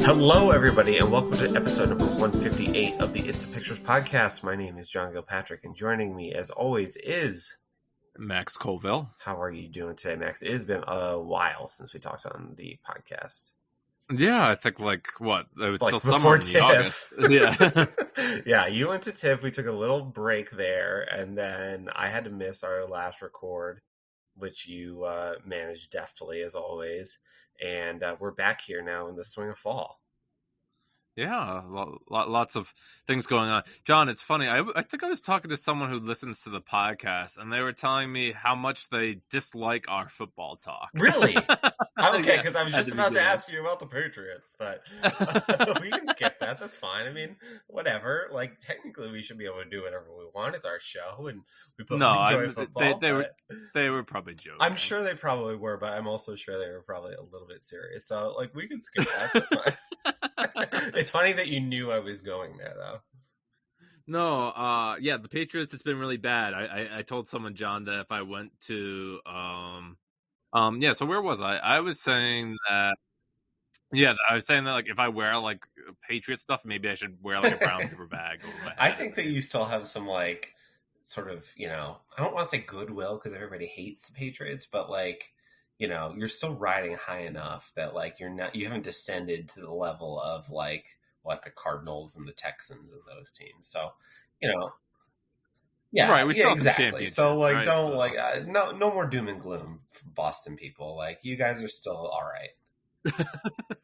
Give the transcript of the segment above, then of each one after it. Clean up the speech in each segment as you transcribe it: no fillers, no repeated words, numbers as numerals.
Hello, everybody, and welcome to episode number 158 of the It's the Pictures podcast. My name is John Gilpatrick, and joining me, as always, is Max Colville. How are you doing today, Max? It has been a while since we talked on the podcast. Yeah, I think it was like still summer in TIFF. August. Yeah. Yeah, you went to TIFF. We took a little break there, and then I had to miss our last record, which you managed deftly, as always. And we're back here now in the swing of fall. Yeah, lots of things going on. John, it's funny. I think I was talking to someone who listens to the podcast, and they were telling me how much they dislike our football talk. Really? Okay, because Yeah, I was just about to ask you about the Patriots, but we can skip that. That's fine. I mean, whatever. Like, technically, we should be able to do whatever we want. It's our show, and we both enjoy football. They were probably joking. I'm sure they probably were, but I'm also sure they were probably a little bit serious. So, like, we can skip that. That's fine. It's funny that you knew I was going there, though. No, yeah, the Patriots, it's been really bad. I told someone, John, that if I went to, so where was I? I was saying that, like, if I wear, like, Patriot stuff, maybe I should wear, like, a brown paper bag over my head. I think that you still have some, like, sort of, I don't want to say goodwill, because everybody hates the Patriots, but, like, you're still riding high enough that, like, you haven't descended to the level of, like, what the Cardinals and the Texans and those teams. So, yeah, right. We still have exactly. So, like, right? don't no more doom and gloom, Boston people. Like, you guys are still all right.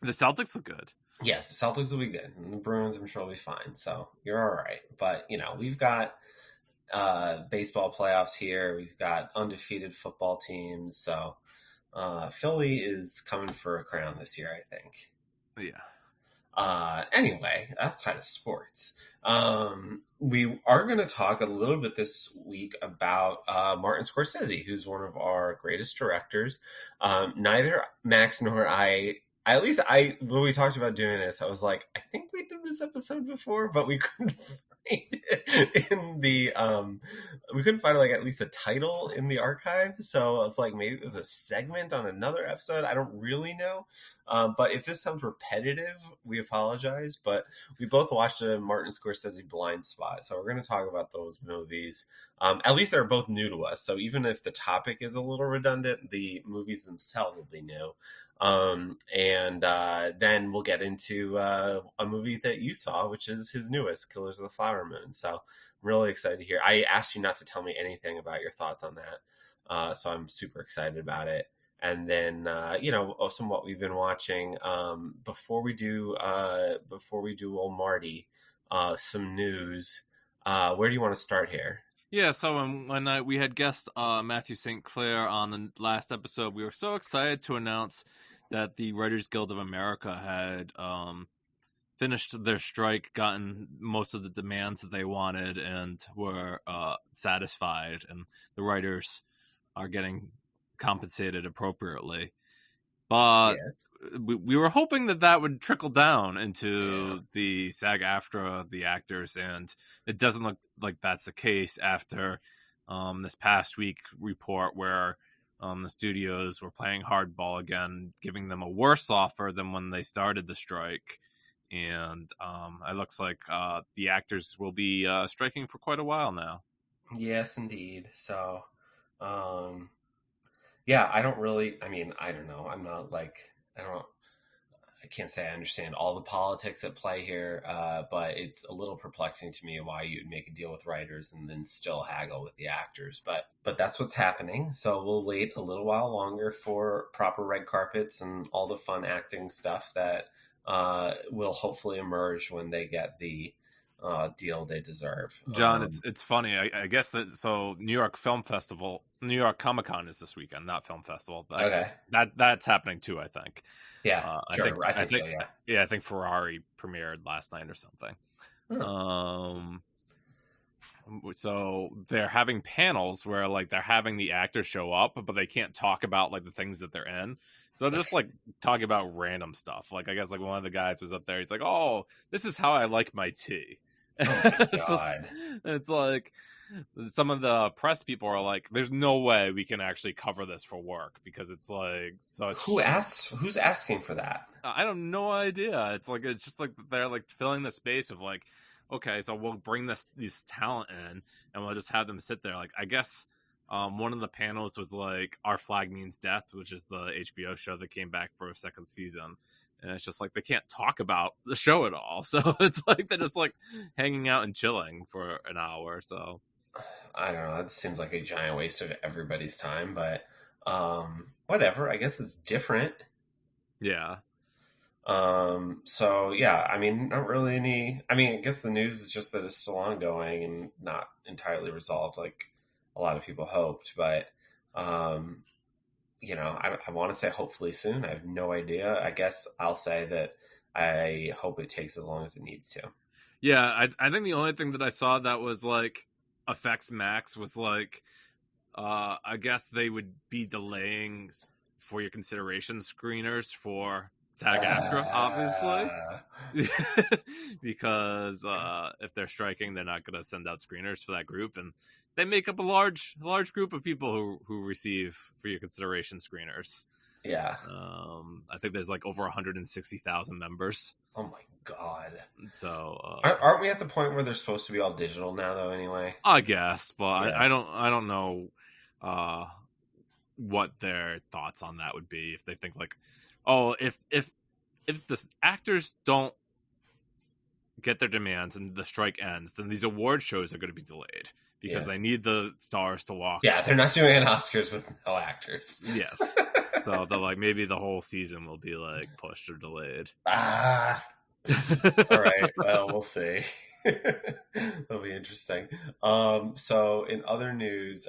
The Celtics look good. Yes, the Celtics will be good, and the Bruins, I'm sure, will be fine. So you're all right. But we've got baseball playoffs here. We've got undefeated football teams. So. Philly is coming for a crown this year, I think. Yeah. Anyway, outside of sports, we are going to talk a little bit this week about Martin Scorsese, who's one of our greatest directors. Neither Max nor I, at least when we talked about doing this, I was like, I think we did this episode before, but we couldn't find it in the we couldn't find, like, at least a title in the archive. So it's like, maybe it was a segment on another episode. I don't really know. But if this sounds repetitive, we apologize. But we both watched a Martin Scorsese Blind Spot, so we're going to talk about those movies. At least they're both new to us, so even if the topic is a little redundant, the movies themselves will be new. And then we'll get into a movie that you saw, which is his newest, Killers of the Flower Moon. So I'm really excited to hear. I asked you not to tell me anything about your thoughts on that, so I'm super excited about it. And then some what we've been watching before we do old Marty, some news. Where do you want to start here? Yeah, so when we had guest Matthew St. Clair on the last episode, we were so excited to announce that the Writers Guild of America had finished their strike, gotten most of the demands that they wanted, and were satisfied, and the writers are getting compensated appropriately. But yes, we were hoping that would trickle down into the SAG-AFTRA, the actors, and it doesn't look like that's the case after this past week report where the studios were playing hardball again, giving them a worse offer than when they started the strike. And it looks like the actors will be striking for quite a while now. Yes, indeed. So, yeah, I don't know. I'm not like, I can't say I understand all the politics at play here, but it's a little perplexing to me why you'd make a deal with writers and then still haggle with the actors. But that's what's happening. So we'll wait a little while longer for proper red carpets and all the fun acting stuff that will hopefully emerge when they get the deal they deserve. John, it's funny. I guess that New York Comic-Con is this weekend, not Film Festival. Okay, that's happening too. I think. Yeah, sure. I think so. Yeah. Yeah, I think Ferrari premiered last night or something. So they're having panels where, like, they're having the actors show up, but they can't talk about, like, the things that they're in. So they're just, like, talking about random stuff. Like, I guess, like, one of the guys was up there. He's like, "Oh, this is how I like my tea." Oh my it's, just, god. it's like some of the press people are like, "There's no way we can actually cover this for work because it's like such." Who's asking for that? I have no idea. It's just like they're like filling the space of like, okay, so we'll bring these talent in and we'll just have them sit there. Like I guess one of the panels was like Our Flag Means Death, which is the HBO show that came back for a second season. And it's just like they can't talk about the show at all. So it's like they're just like hanging out and chilling for an hour or so. I don't know. That seems like a giant waste of everybody's time, but whatever. I guess it's different. Yeah. So yeah, I mean, not really any. I mean, I guess the news is just that it's still ongoing and not entirely resolved, like a lot of people hoped. But um, I want to say hopefully soon. I have no idea. I guess I'll say that I hope it takes as long as it needs to. Yeah, I think the only thing that I saw that was like effects max was like I guess they would be delaying for your consideration screeners for SAG-AFTRA, obviously, Uh, because if they're striking, they're not going to send out screeners for that group, and they make up a large group of people who receive for your consideration screeners. yeah. I think there's like over 160,000 members. Oh my god. So Aren't we at the point where they're supposed to be all digital now, though? Anyway. I guess, but Yeah. I don't know what their thoughts on that would be if they think like, oh, if the actors don't get their demands and the strike ends, then these award shows are going to be delayed because they need the stars to walk. Yeah, they're not doing an Oscars with no actors. Yes. So they're like, maybe the whole season will be like pushed or delayed. Ah. All right. Well, we'll see. That'll be interesting. So in other news,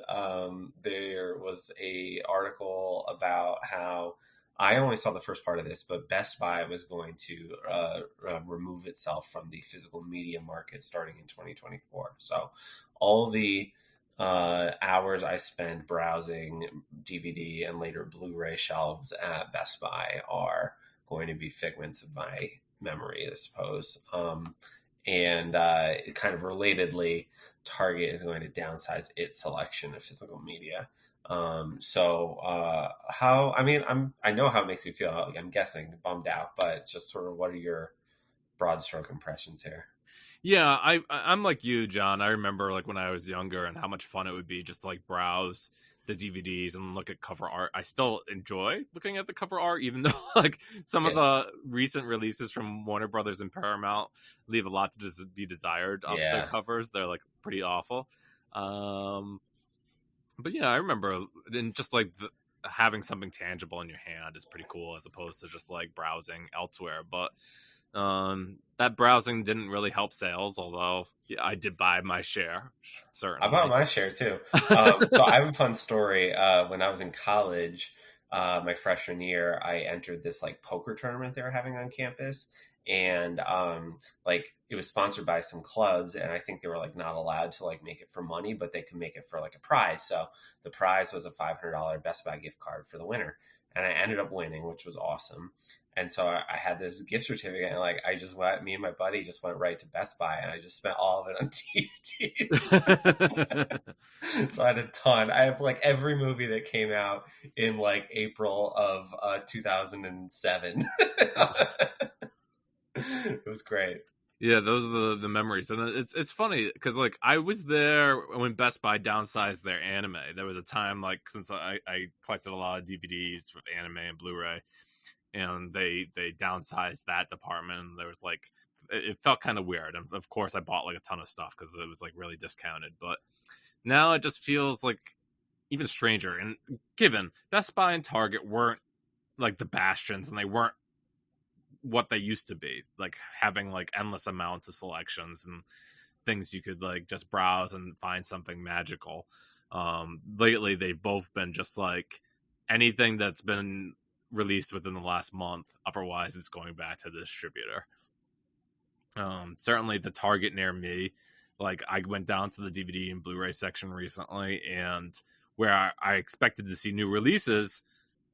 there was a article about how I only saw the first part of this, but Best Buy was going to remove itself from the physical media market starting in 2024. So all the hours I spend browsing DVD and later Blu-ray shelves at Best Buy are going to be figments of my memory, I suppose. And kind of relatedly, Target is going to downsize its selection of physical media. I know how it makes you feel. I'm guessing bummed out, but just sort of what are your broad stroke impressions here? Yeah, I'm like you, John. I remember like when I was younger and how much fun it would be just to like browse the DVDs and look at cover art. I still enjoy looking at the cover art, even though like some of the recent releases from Warner Brothers and Paramount leave a lot to be desired of their covers. They're like pretty awful. But yeah, I remember and just like having something tangible in your hand is pretty cool as opposed to just like browsing elsewhere. But that browsing didn't really help sales, although I did buy my share. Certainly, I bought my share too. So I have a fun story. When I was in college, my freshman year, I entered this like poker tournament they were having on campus, and like it was sponsored by some clubs, and I think they were like not allowed to like make it for money, but they could make it for like a prize. So the prize was a $500 Best Buy gift card for the winner, and I ended up winning, which was awesome. And so I had this gift certificate, and like me and my buddy just went right to Best Buy, and I just spent all of it on DVDs. So I had a ton. I have like every movie that came out in like April of 2007. It was great. Yeah, those are the memories, and it's funny because like I was there when Best Buy downsized their anime. There was a time like since I collected a lot of DVDs with anime and Blu-ray. And they downsized that department. And there was like, it felt kind of weird. And of course I bought like a ton of stuff because it was like really discounted. But now it just feels like even stranger. And given Best Buy and Target weren't like the bastions and they weren't what they used to be, like having like endless amounts of selections and things you could like just browse and find something magical. Lately they've both been just like anything that's been released within the last month, otherwise it's going back to the distributor. Certainly the Target near me, like I went down to the DVD and Blu-ray section recently, and where I expected to see new releases,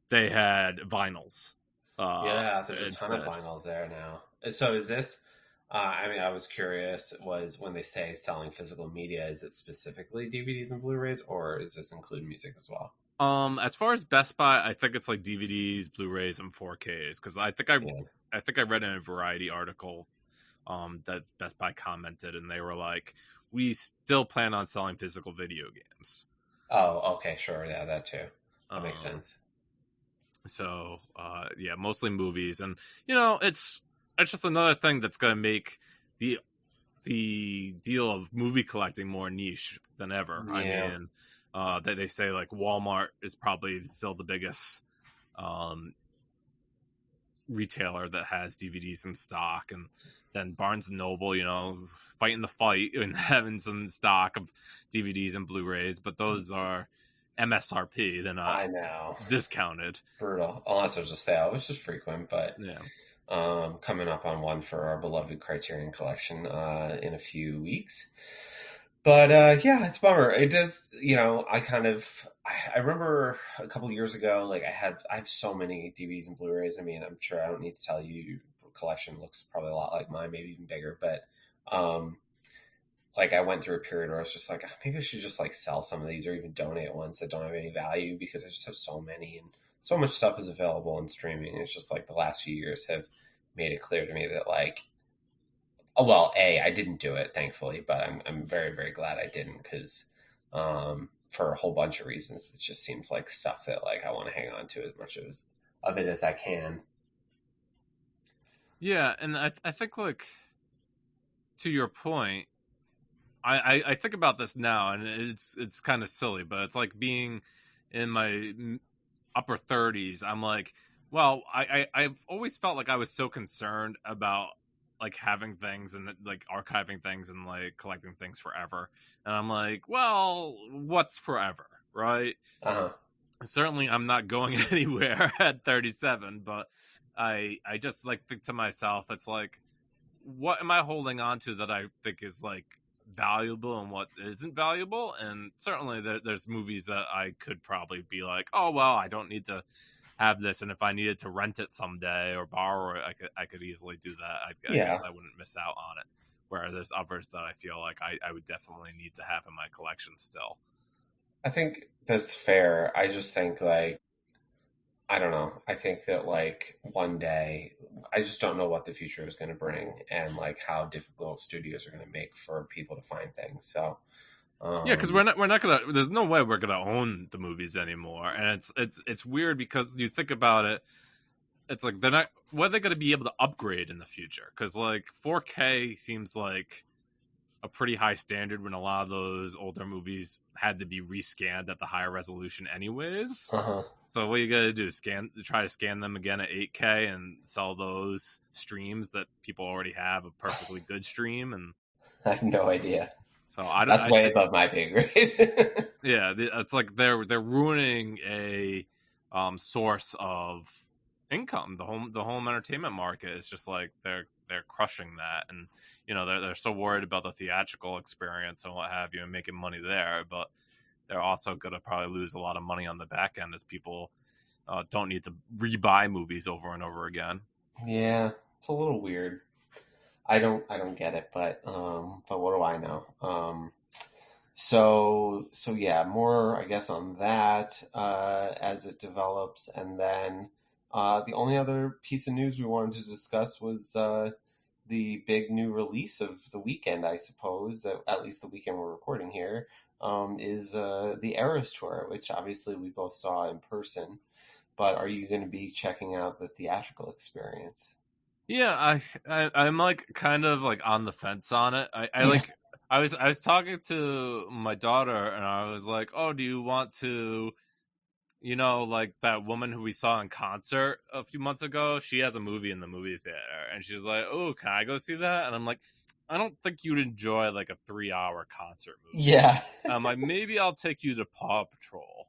they had vinyls. Yeah, there's a ton of vinyls there now. And so is this I mean, I was curious, was when they say selling physical media, is it specifically DVDs and Blu-rays, or does this include music as well? As far as Best Buy, I think it's like DVDs, Blu-rays, and 4Ks. Because Yeah. I think I read in a Variety article that Best Buy commented, and they were like, "We still plan on selling physical video games." Oh, okay, sure. Yeah, that too. That makes Um, sense. so yeah, mostly movies, and it's just another thing that's gonna make the the deal of movie collecting more niche than ever. I Yeah. mean, they say like Walmart is probably still the biggest um, retailer that has DVDs in stock, and then Barnes and Noble, fighting the fight and having some stock of DVDs and Blu-rays, but those are MSRP. They're not I know. discounted. Brutal. Unless there's a sale, which is frequent, but Yeah. coming up on one for our beloved Criterion collection in a few weeks. But yeah, it's a bummer. It does, I remember a couple years ago, like I have so many DVDs and Blu-rays. I mean, I'm sure I don't need to tell you, your collection looks probably a lot like mine, maybe even bigger. But um, like I went through a period where I was just like, "Ah, maybe I should just like sell some of these or even donate ones that don't have any value because I just have so many and so much stuff is available in streaming. It's just like the last few years have made it clear to me that like, oh well, I didn't do it thankfully, but I'm very very glad I didn't because for a whole bunch of reasons, it just seems like stuff that like I want to hang on to as much as of it as I can. Yeah, and I think like to your point, I think about this now, and it's kind of silly, but it's like being in my upper 30s. I'm like, well, I've always felt like I was so concerned about like having things and like archiving things and like collecting things forever, and I'm like, well, what's forever, right? Uh-huh. Certainly I'm not going anywhere at 37, but I just like think to myself, it's like, what am I holding on to that I think is like valuable and what isn't valuable? And certainly there's movies that I could probably be like, oh well, I don't need to have this, and if I needed to rent it someday or borrow it, I could easily do that. I guess Yeah, I wouldn't miss out on it. Whereas there's others that I feel like I would definitely need to have in my collection still. I think that's fair. I just think like I don't know. I think that like one day, I just don't know what the future is going to bring and like how difficult studios are going to make for people to find things. So, Yeah, because um, we're not gonna. There's no way we're gonna own the movies anymore, and it's weird because you think about it. It's like they're not. What are they gonna be able to upgrade in the future? Because like 4K seems like a pretty high standard when a lot of those older movies had to be rescanned at the higher resolution, anyways. uh-huh. So what you gotta do? Try to scan them again at 8K and sell those streams that people already have a perfectly good stream, and I have no idea. so That's way above my pay grade. yeah, it's like they're ruining a source of income. The home entertainment market is just like they're crushing that, and they're so worried about the theatrical experience and what have you, and making money there, but they're also going to probably lose a lot of money on the back end as people don't need to rebuy movies over and over again. Yeah, it's a little weird. I don't get it, but what do I know? So yeah, more I guess on that as it develops, and then the only other piece of news we wanted to discuss was the big new release of the weekend, I suppose, that at least the weekend we're recording here, is the Eras Tour, which obviously we both saw in person. But are you going to be checking out the theatrical experience? Yeah, I'm like kind of like on the fence on it. I Yeah. like I was talking to my daughter and I was like, "Oh, do you want to, like that woman who we saw in concert a few months ago? She has a movie in the movie theater." And she's like, "Oh, can I go see that?" And I'm like, "I don't think you'd enjoy like a 3-hour concert movie. Yeah. Like maybe I'll take you to Paw Patrol."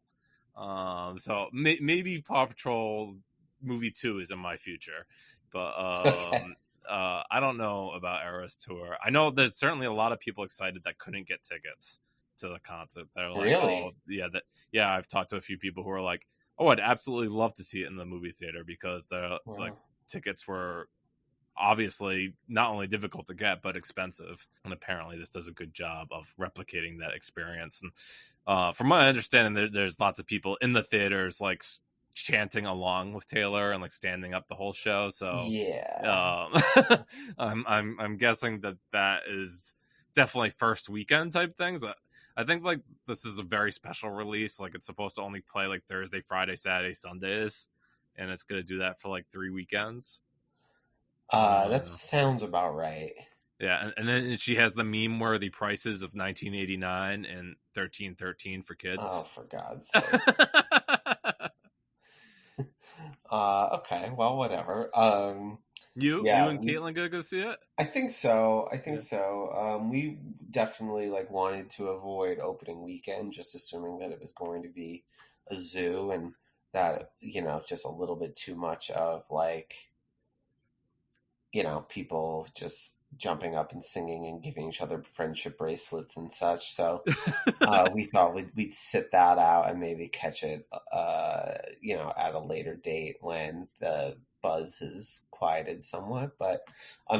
So maybe Paw Patrol movie 2 is in my future, but Okay. I don't know about Eras Tour. I know there's certainly a lot of people excited that couldn't get tickets to the concert. They're like, oh Really? yeah. I've talked to a few people who are like, oh, I'd absolutely love to see it in the movie theater because they're like Wow. tickets were obviously not only difficult to get but expensive, and apparently this does a good job of replicating that experience. And from my understanding, there's lots of people in the theaters like chanting along with Taylor and like standing up the whole show. So Yeah. I'm guessing that is definitely first weekend type things. I think like this is a very special release. Like it's supposed to only play like Thursday, Friday, Saturday, Sundays, and it's gonna do that for like 3 weekends. That sounds about right. Yeah, and then she has the meme-worthy prices of $19.89 and $13.13 for Oh, kids. for God's sake. Okay, well, whatever. You Yeah, and Caitlin gonna go see it? I think so. I think Yeah. so. We definitely like wanted to avoid opening weekend, just assuming that it was going to be a zoo and that, just a little bit too much of like, people just jumping up and singing and giving each other friendship bracelets and such. So we thought we'd sit that out and maybe catch it, at a later date when the buzz has quieted somewhat. But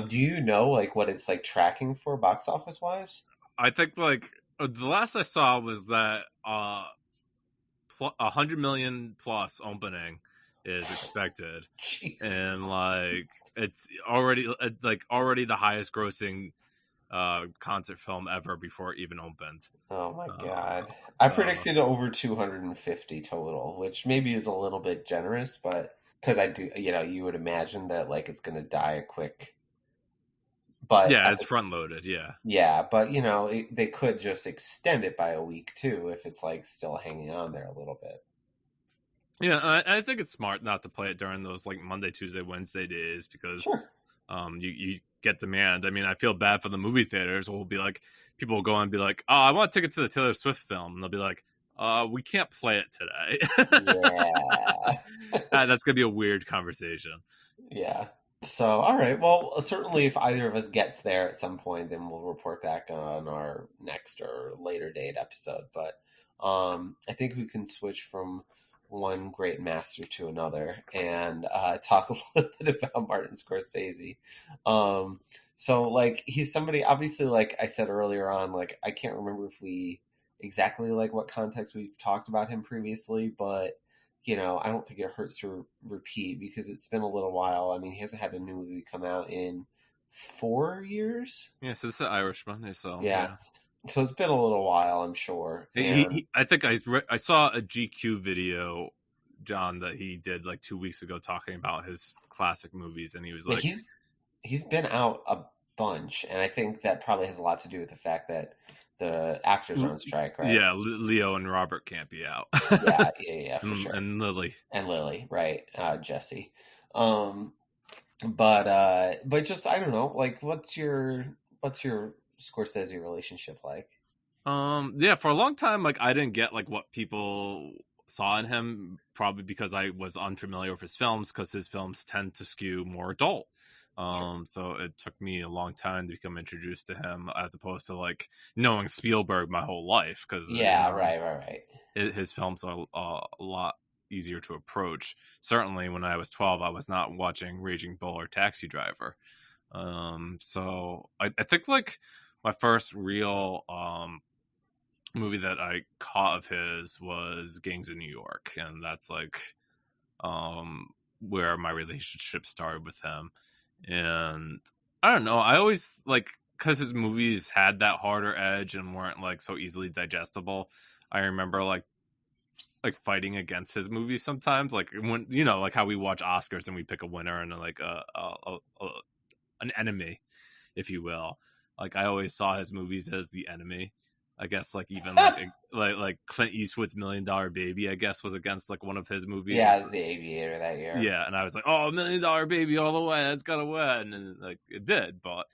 do you know like what it's like tracking for box office wise? I think like the last I saw was that 100 million plus opening is expected, Jeez. and like it's already the highest grossing concert film ever before it even opened. Oh my God. I So predicted over 250 total, which maybe is a little bit generous, but because I do, you would imagine that like it's going to die a quick, but yeah, it's front loaded. yeah, but they could just extend it by a week too if it's like still hanging on there a little bit. Yeah, I think it's smart not to play it during those like Monday, Tuesday, Wednesday days because Sure. you get demand. I mean, I feel bad for the movie theaters. Will be like people will go and be like, "Oh, I want a ticket to the Taylor Swift film," and they'll be like, we can't play it today." Yeah. That's gonna be a weird conversation. Yeah. So, all right. Well, certainly if either of us gets there at some point, then we'll report back on our next or later date episode. But I think we can switch from one great master to another and talk a little bit about Martin Scorsese. So, like, he's somebody, obviously, like I said earlier on, like, I can't remember if we exactly like what context we've talked about him previously, but I don't think it hurts to repeat because it's been a little while. I mean, he hasn't had a new movie come out in 4 years. Yeah, since the Irishman, so Yeah. So it's been a little while, I'm sure. And I think I saw a GQ video, John, that he did like 2 weeks ago talking about his classic movies, and he was like, he's been out a bunch, and I think that probably has a lot to do with the fact that the actors are on strike, right? Yeah, Leo and Robert can't be out. yeah, for sure. And Lily, right? Jesse. But just I don't know. Like, what's your Scorsese relationship like? Yeah, for a long time, like I didn't get like what people saw in him, probably because I was unfamiliar with his films, because his films tend to skew more adult. Sure. So it took me a long time to become introduced to him, as opposed to like knowing Spielberg my whole life. Because right. His films are a lot easier to approach. Certainly, when I was 12, I was not watching Raging Bull or Taxi Driver. So I think like my first real movie that I caught of his was Gangs of New York, and that's like where my relationship started with him. And I don't know, I always like, because his movies had that harder edge and weren't like so easily digestible, I remember like fighting against his movies sometimes, like when like how we watch Oscars and we pick a winner and like an enemy, if you will. Like I always saw his movies as the enemy. I guess like even like Clint Eastwood's $1 Million Baby, I guess, was against like one of his movies. Yeah, it was The Aviator that year. Yeah, and I was like, oh, $1 Million Baby all the way, that's gotta win, and like it did. But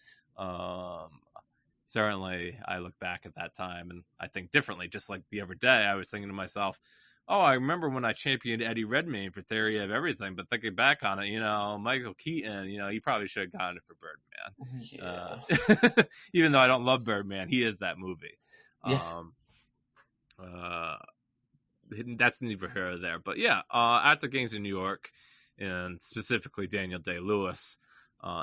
certainly I look back at that time and I think differently. Just like the other day, I was thinking to myself, oh, I remember when I championed Eddie Redmayne for Theory of Everything, but thinking back on it, Michael Keaton, he probably should have gotten it for Birdman. Yeah. Even though I don't love Birdman, he is that movie. Yeah. That's neither here or there. But yeah, after Gangs of New York, and specifically Daniel Day-Lewis,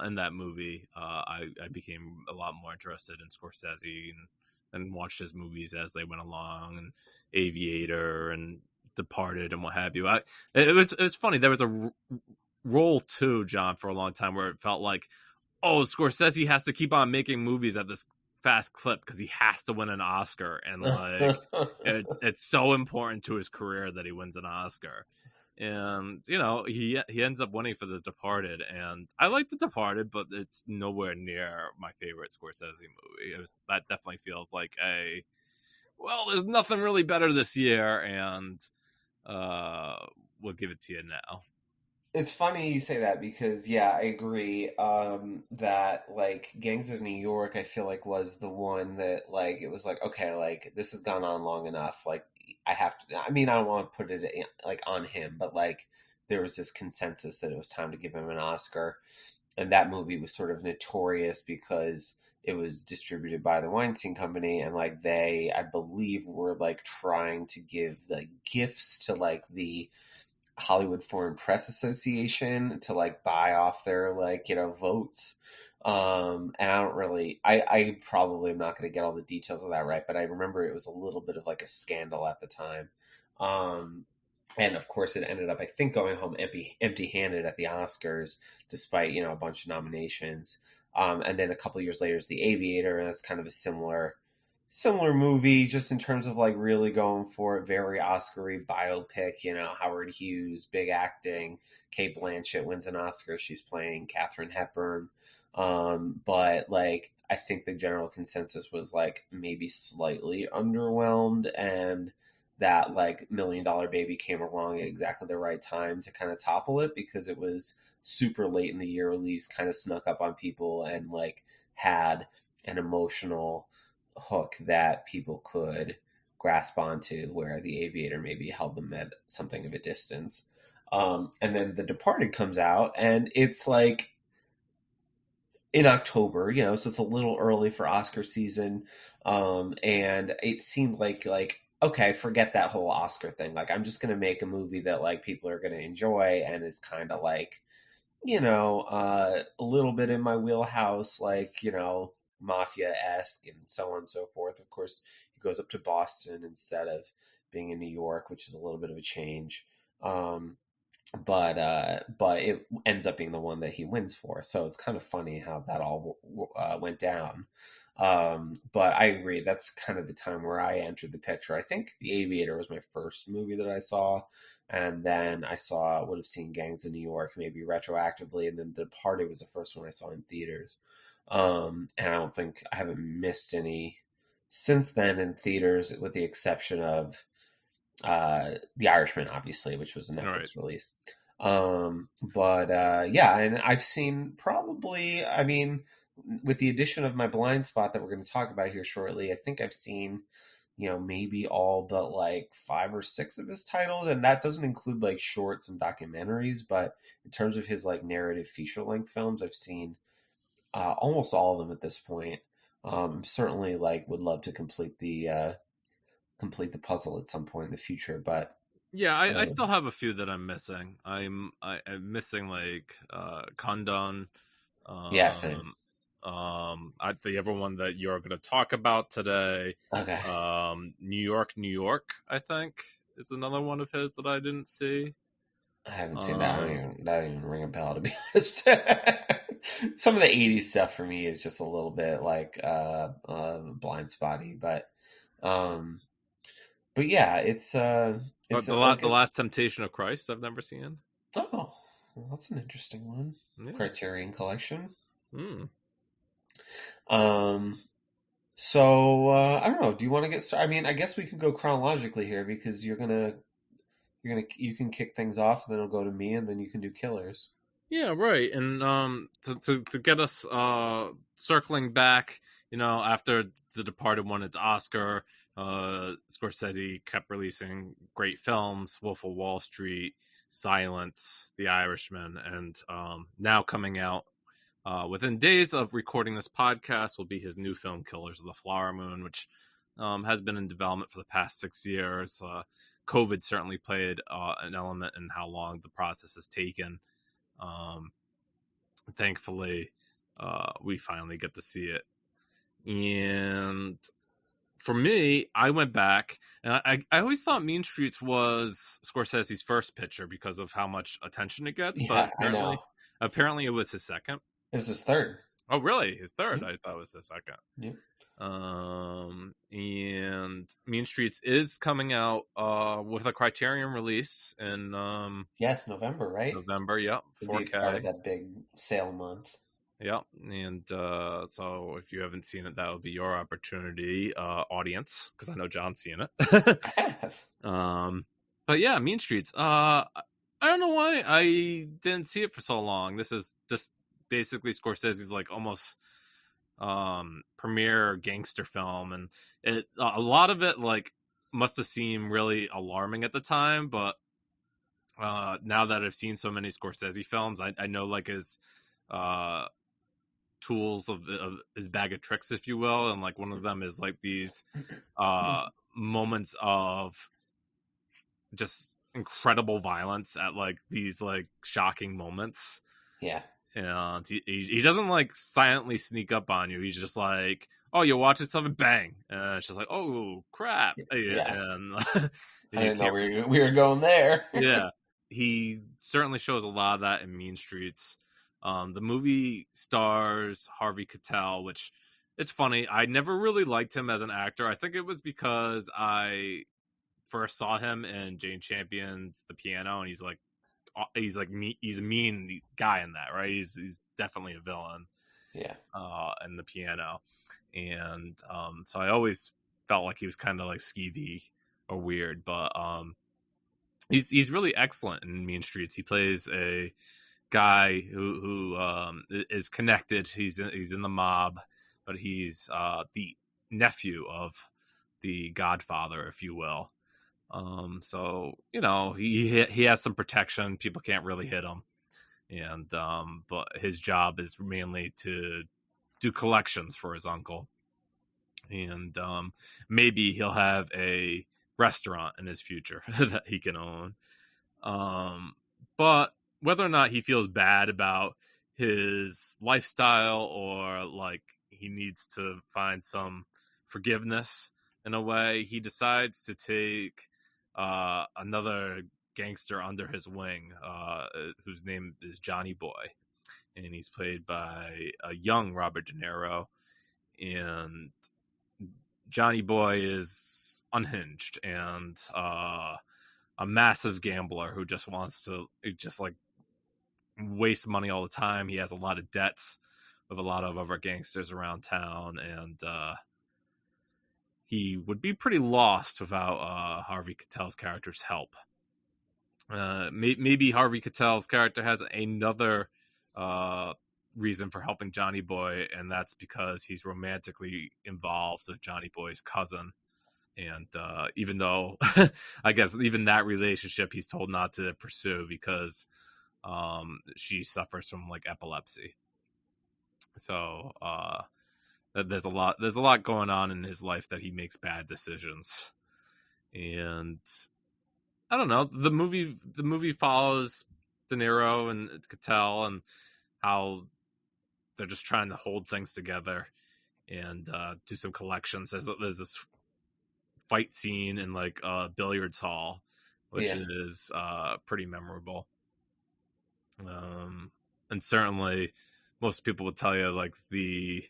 in that movie, I became a lot more interested in Scorsese and watched his movies as they went along, and Aviator and Departed and what have you. It was funny. There was a role too, John, for a long time where it felt like, oh, Scorsese has to keep on making movies at this fast clip because he has to win an Oscar, and like it's so important to his career that he wins an Oscar. And he ends up winning for The Departed, and I like The Departed, but it's nowhere near my favorite Scorsese movie. That definitely feels like there's nothing really better this year, and we'll give it to you now. It's funny you say that because yeah, I agree. That like Gangs of New York, I feel like was the one that like it was like okay, like this has gone on long enough. Like I have to. I mean, I don't want to put it like on him, but like there was this consensus that it was time to give him an Oscar, and that movie was sort of notorious because it was distributed by the Weinstein Company, and like they, I believe, were like trying to give like gifts to like the Hollywood Foreign Press Association to like buy off their like votes. And I don't really, I probably am not going to get all the details of that right, but I remember it was a little bit of like a scandal at the time. Um, and of course, it ended up, I think, going home empty-handed at the Oscars, despite a bunch of nominations. And then a couple of years later is The Aviator, and that's kind of a similar movie, just in terms of like really going for a very Oscar-y biopic. Howard Hughes, big acting. Kate Blanchett wins an Oscar. She's playing Katharine Hepburn. But like, I think the general consensus was like maybe slightly underwhelmed, and that like Million Dollar Baby came along at exactly the right time to kind of topple it because it was super late in the year release, kind of snuck up on people, and like had an emotional hook that people could grasp onto, where The Aviator maybe held them at something of a distance. And then The Departed comes out, and it's like in October, so it's a little early for Oscar season. And it seemed like okay, forget that whole Oscar thing. Like I'm just gonna make a movie that like people are gonna enjoy, and it's kind of like a little bit in my wheelhouse, like mafia-esque and so on and so forth. Of course, he goes up to Boston instead of being in New York, which is a little bit of a change. But it ends up being the one that he wins for. So it's kind of funny how that all went down. But I agree. That's kind of the time where I entered the picture. I think The Aviator was my first movie that I saw. And then would have seen Gangs of New York maybe retroactively. And then The Departed was the first one I saw in theaters. And I haven't missed any since then in theaters, with the exception of The Irishman, obviously, which was a Netflix release. Yeah, and I've seen probably, I mean, with the addition of my blind spot that we're going to talk about here shortly, I think I've seen, maybe all but like 5 or 6 of his titles, and that doesn't include like shorts and documentaries. But in terms of his like narrative feature length films, I've seen almost all of them at this point. Certainly, like, would love to complete the puzzle at some point in the future, but yeah, I still have a few that I'm missing. I'm missing like Condon. Yeah, same. The other one that you're going to talk about today. Okay. New York, I think, is another one of his that I didn't see. I haven't seen that. That didn't even ring a bell, to be honest. Some of the 80s stuff for me is just a little bit like blind spotty, but yeah, it's the Last Temptation of Christ I've never seen. Oh, well, that's an interesting one. Yeah. Criterion Collection. So I don't know. Do you want to get started? I mean, I guess we can go chronologically here because you can kick things off, and then it'll go to me, and then you can do killers. Yeah, right. And to get us circling back, after The Departed won its Oscar, Scorsese kept releasing great films: Wolf of Wall Street, Silence, The Irishman, and now coming out within days of recording this podcast will be his new film, Killers of the Flower Moon, which has been in development for the past 6 years. COVID certainly played an element in how long the process has taken. thankfully, we finally get to see it. And for me, I went back, and I always thought Mean Streets was Scorsese's first picture because of how much attention it gets, but Yeah, I know. apparently it was his second. It was his third. Oh, really? His third? Yep. I thought it was his second. Yep. And Mean Streets is coming out with a Criterion release in Yes, November, right? November. Yep, It'd be part 4K. of that big sale month. Yep, and so if you haven't seen it, that would be your opportunity, audience, because I know John's seen it. I have. But yeah, Mean Streets. I don't know why I didn't see it for so long. This is just basically Scorsese's like almost premiere gangster film, and a lot of it like must have seemed really alarming at the time, but now that I've seen so many Scorsese films, I know like his tools of his bag of tricks, if you will, and like one of them is like these moments of just incredible violence at like these like shocking moments. Yeah. And he doesn't like silently sneak up on you. He's just like, oh, you're watching something, bang, and it's just like, oh crap. Yeah. And I didn't know we were going there. Yeah, he certainly shows a lot of that in Mean Streets. The movie stars Harvey Keitel, which it's funny. I never really liked him as an actor. I think it was because I first saw him in Jane Champion's The Piano, and he's a mean guy in that, right? He's definitely a villain. Yeah. In The Piano, and so I always felt like he was kind of like skeevy or weird, but he's really excellent in Mean Streets. He plays a guy who is connected. He's in the mob, but he's the nephew of the Godfather, if you will. So you know he has some protection. People can't really hit him, and but his job is mainly to do collections for his uncle, and maybe he'll have a restaurant in his future that he can own. But whether or not he feels bad about his lifestyle or like he needs to find some forgiveness in a way, he decides to take another gangster under his wing, whose name is Johnny Boy, and he's played by a young Robert De Niro. And Johnny Boy is unhinged and a massive gambler who just wants to like waste money all the time. He has a lot of debts with a lot of other gangsters around town, and he would be pretty lost without Harvey Keitel's character's help. Maybe Harvey Keitel's character has another reason for helping Johnny Boy, and that's because he's romantically involved with Johnny Boy's cousin. And even though I guess even that relationship he's told not to pursue because she suffers from like epilepsy. So there's a lot going on in his life that he makes bad decisions. And I don't know, the movie follows De Niro and Keitel and how they're just trying to hold things together and do some collections. There's this fight scene in like a billiards hall, which is pretty memorable. And certainly most people would tell you like the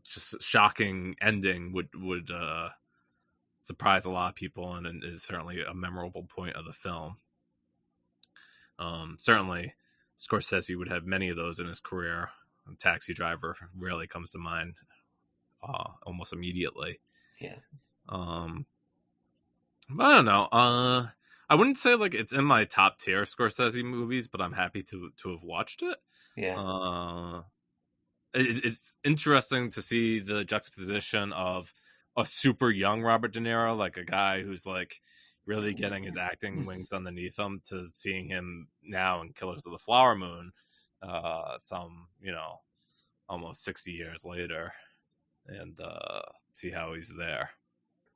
just shocking ending would surprise a lot of people and is certainly a memorable point of the film. Certainly Scorsese would have many of those in his career. Taxi Driver really comes to mind almost immediately. Yeah. But I don't know. I wouldn't say like it's in my top tier Scorsese movies, but I'm happy to have watched it. Yeah. It's interesting to see the juxtaposition of a super young Robert De Niro, like a guy who's like really getting his acting wings underneath him, to seeing him now in Killers of the Flower Moon, some, almost 60 years later, and see how he's there.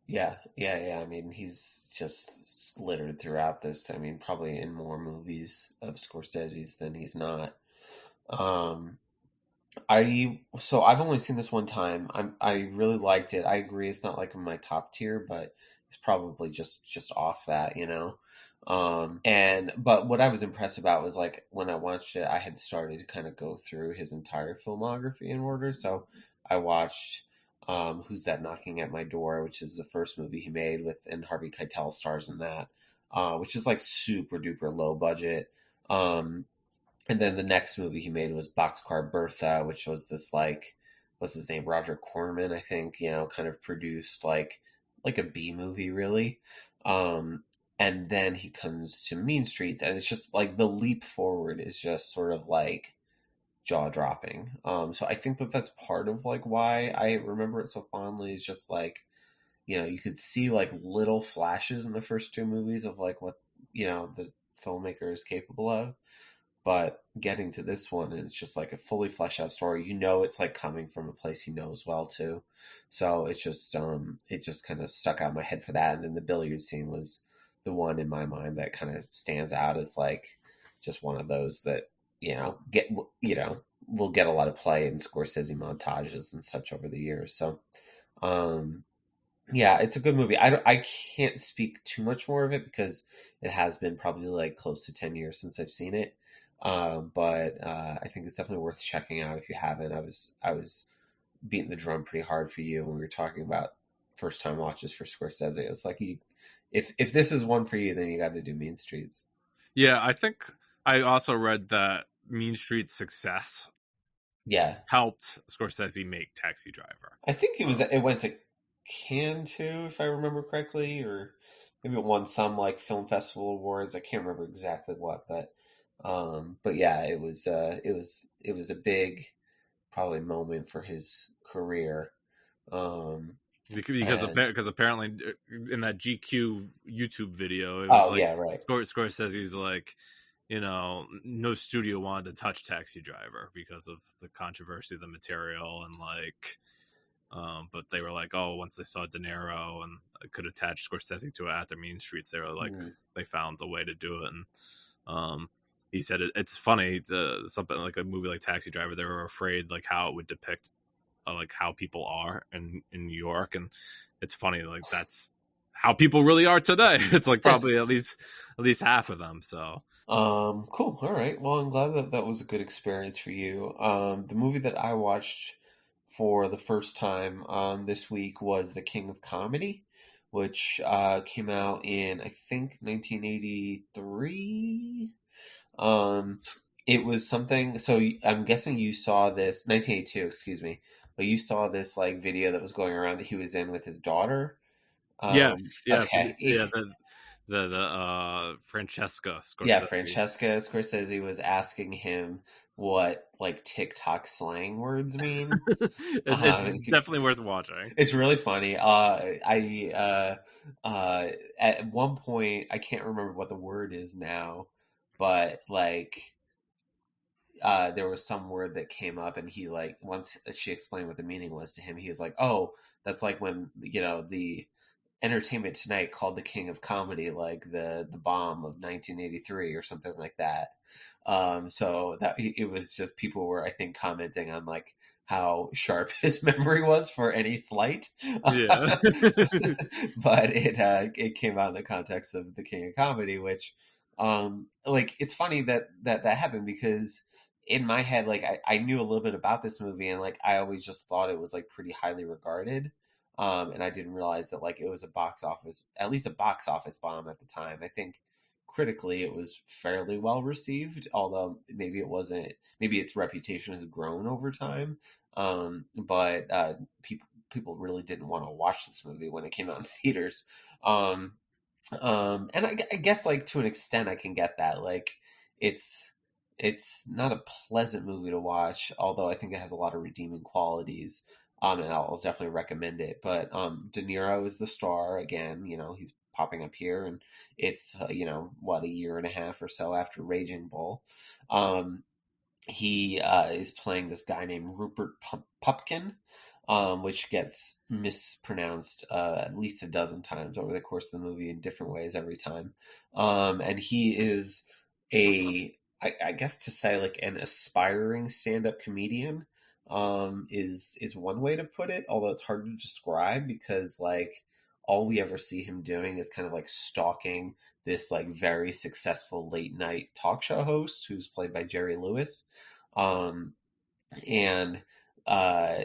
Yeah. I mean, he's just littered throughout this. I mean, probably in more movies of Scorsese's than he's not. Um, I've only seen this one time. I really liked it. I agree, it's not like in my top tier, but it's probably just off that, you know. And but what I was impressed about was like when I watched it, I had started to kind of go through his entire filmography in order. So I watched Who's That Knocking at My Door, which is the first movie he made with, and Harvey Keitel stars in that, which is like super duper low budget. Um, and then the next movie he made was Boxcar Bertha, which was this like, what's his name, Roger Corman, I think, you know, kind of produced like a B movie really. Um, and then he comes to Mean Streets, and it's just like the leap forward is just sort of like jaw dropping. So I think that that's part of like why I remember it so fondly. Is just like, you know, you could see like little flashes in the first two movies of like what, you know, the filmmaker is capable of, but getting to this one, and it's just like a fully fleshed out story. You know, it's like coming from a place he knows well too. So it just kind of stuck out in my head for that. And then the billiard scene was the one in my mind that kind of stands out as like just one of those that, you know, will get a lot of play in Scorsese montages and such over the years. So um yeah, it's a good movie. I can't speak too much more of it because it has been probably like close to 10 years since I've seen it. But I think it's definitely worth checking out if you haven't. I was beating the drum pretty hard for you when we were talking about first time watches for Scorsese. It's like if this is one for you, then you got to do Mean Streets. Yeah, I think I also read that Mean Street's success Yeah, helped Scorsese make Taxi Driver. I think it went to Cannes too, if I remember correctly, or maybe it won some like film festival awards. I can't remember exactly what, but yeah, it was a big probably moment for his career. Um, and Because apparently in that GQ YouTube video, it was oh like yeah, right. Scorsese's like, you know, no studio wanted to touch Taxi Driver because of the controversy of the material and like, but they were like, oh, once they saw De Niro and could attach Scorsese to it after Mean Streets, they were like, Mm. they found a way to do it. And he said it's funny, something like a movie like Taxi Driver, they were afraid like how it would depict like how people are in New York, and it's funny like that's how people really are today. It's like probably at least half of them. So Cool. All right. Well, I'm glad that that was a good experience for you. The movie that I watched for the first time this week was The King of Comedy, which came out in I think 1983. Um, it was something. So I'm guessing you saw this 1982. Excuse me, but you saw this like video that was going around that he was in with his daughter. yes, Okay. yeah, the Francesca Yeah, Scorsese. Francesca Scorsese was asking him what like TikTok slang words mean. It's Um, definitely worth watching. it's really funny. At one point I can't remember what the word is now, but like there was some word that came up, and he like once she explained what the meaning was to him, he was like, "Oh, that's like when you know the Entertainment Tonight called the King of Comedy like the bomb of 1983 or something like that." So that it was just people were I think commenting on like how sharp his memory was for any slight, Yeah. but it came out in the context of the King of Comedy, which like it's funny that happened because in my head like I knew a little bit about this movie, and like I always just thought it was like pretty highly regarded, and I didn't realize that like it was a box office, at least a box office bomb at the time. I think critically it was fairly well received, although maybe it wasn't. Maybe its reputation has grown over time, but people really didn't want to watch this movie when it came out in theaters. Um, and I guess like to an extent I can get that. Like it's it's not a pleasant movie to watch, although I think it has a lot of redeeming qualities. And I'll definitely recommend it. But De Niro is the star again. You know, he's popping up here, and it's you know what, a year and a half or so after Raging Bull. Um, he is playing this guy named Rupert Pupkin, which gets mispronounced at least a dozen times over the course of the movie in different ways every time. And he is I guess to say like an aspiring stand-up comedian is one way to put it, although it's hard to describe because like all we ever see him doing is kind of like stalking this like very successful late night talk show host who's played by Jerry Lewis. Um, and uh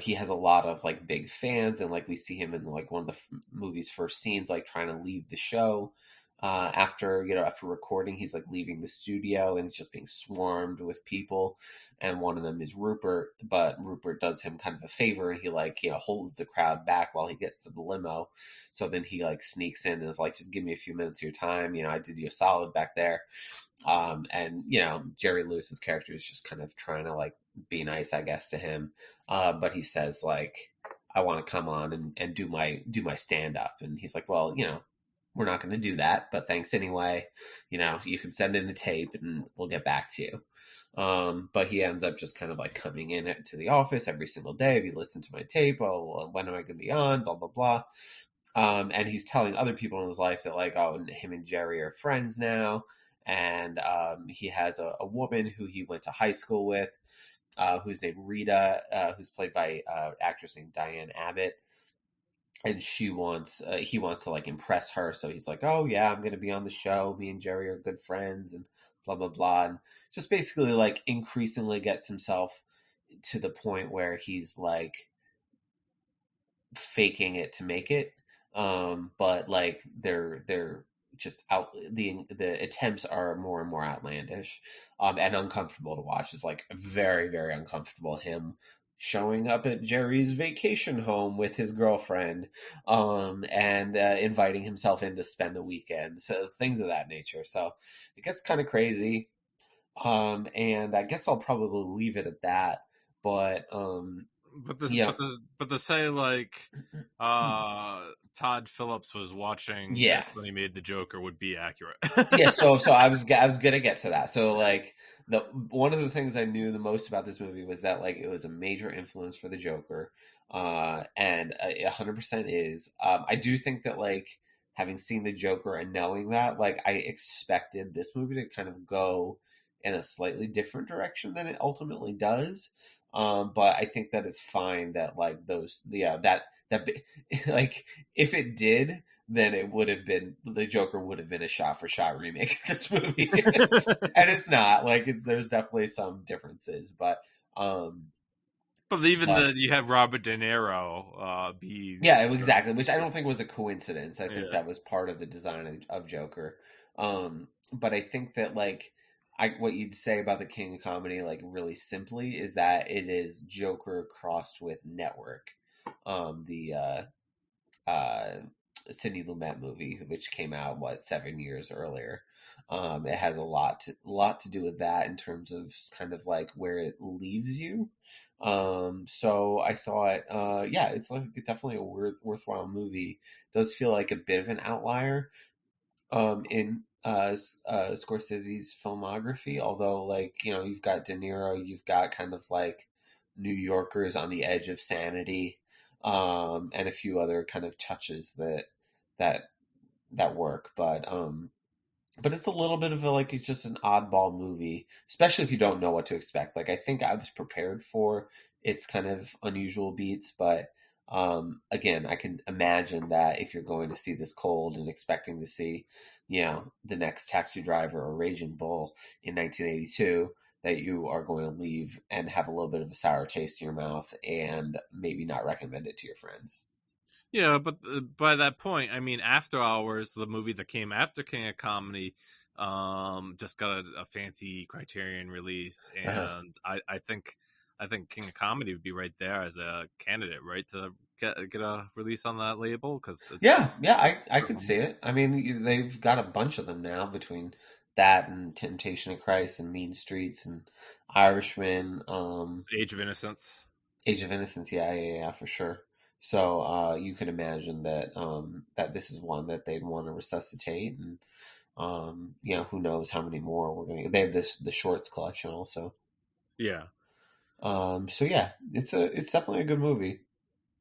he has a lot of like big fans, and like we see him in like one of the movie's first scenes like trying to leave the show after recording. He's like leaving the studio and it's just being swarmed with people, and one of them is Rupert, but Rupert does him kind of a favor and he like holds the crowd back while he gets to the limo. So then he like sneaks in and is like, just give me a few minutes of your time, I did you a solid back there. And Jerry Lewis's character is just kind of trying to like be nice, I guess, to him. But he says like, I want to come on and do my stand up. And he's like, well, we're not going to do that, but thanks anyway. You can send in the tape and we'll get back to you. But he ends up just kind of like coming in to the office every single day. If you listen to my tape, well, when am I going to be on? Blah, blah, blah. And he's telling other people in his life that like, oh, him and Jerry are friends now. And he has a woman who he went to high school with, who's named Rita, who's played by actress named Diane Abbott. And he wants to like impress her, so he's like, oh yeah, I'm gonna be on the show, me and Jerry are good friends, and blah blah blah, and just basically like increasingly gets himself to the point where he's like faking it to make it. But like they're just out, the attempts are more and more outlandish and uncomfortable to watch. It's like very very uncomfortable, him showing up at Jerry's vacation home with his girlfriend, and inviting himself in to spend the weekend, so things of that nature. So it gets kind of crazy, and I guess I'll probably leave it at that. But but to say like Todd Phillips was watching this when he made the Joker would be accurate. Yeah, so I was gonna get to that. So like one of the things I knew the most about this movie was that like it was a major influence for the Joker, and 100% is. I do think that like having seen the Joker and knowing that, like I expected this movie to kind of go in a slightly different direction than it ultimately does. But I think that it's fine that like that like if it did, then it would have been, the Joker would have been a shot for shot remake of this movie, and it's not like there's definitely some differences, but even you have Robert De Niro be exactly, which I don't think was a coincidence. I think that was part of the design of Joker. But I think that like what you'd say about the King of Comedy, like really simply, is that it is Joker crossed with Network, the Sidney Lumet movie, which came out 7 years earlier. It has a lot to do with that in terms of kind of like where it leaves you. So I thought, it's like definitely a worthwhile movie. It does feel like a bit of an outlier in Scorsese's filmography, although like you've got De Niro, you've got kind of like New Yorkers on the edge of sanity, and a few other kind of touches that work, but it's a little bit of it's just an oddball movie, especially if you don't know what to expect. Like I think I was prepared for its kind of unusual beats, but again, I can imagine that if you're going to see this cold and expecting to see, the next Taxi Driver or Raging Bull in 1982, that you are going to leave and have a little bit of a sour taste in your mouth and maybe not recommend it to your friends. Yeah, but by that point, I mean, After Hours, the movie that came after King of Comedy, just got a fancy Criterion release, and I think King of Comedy would be right there as a candidate, right, to get a release on that label. Because I could see it. I mean, they've got a bunch of them now between that and Temptation of Christ and Mean Streets and Irishman, Age of Innocence, yeah, for sure. So you can imagine that that this is one that they'd want to resuscitate, and who knows how many more we're going to. They have the shorts collection also. Yeah. So yeah, it's definitely a good movie.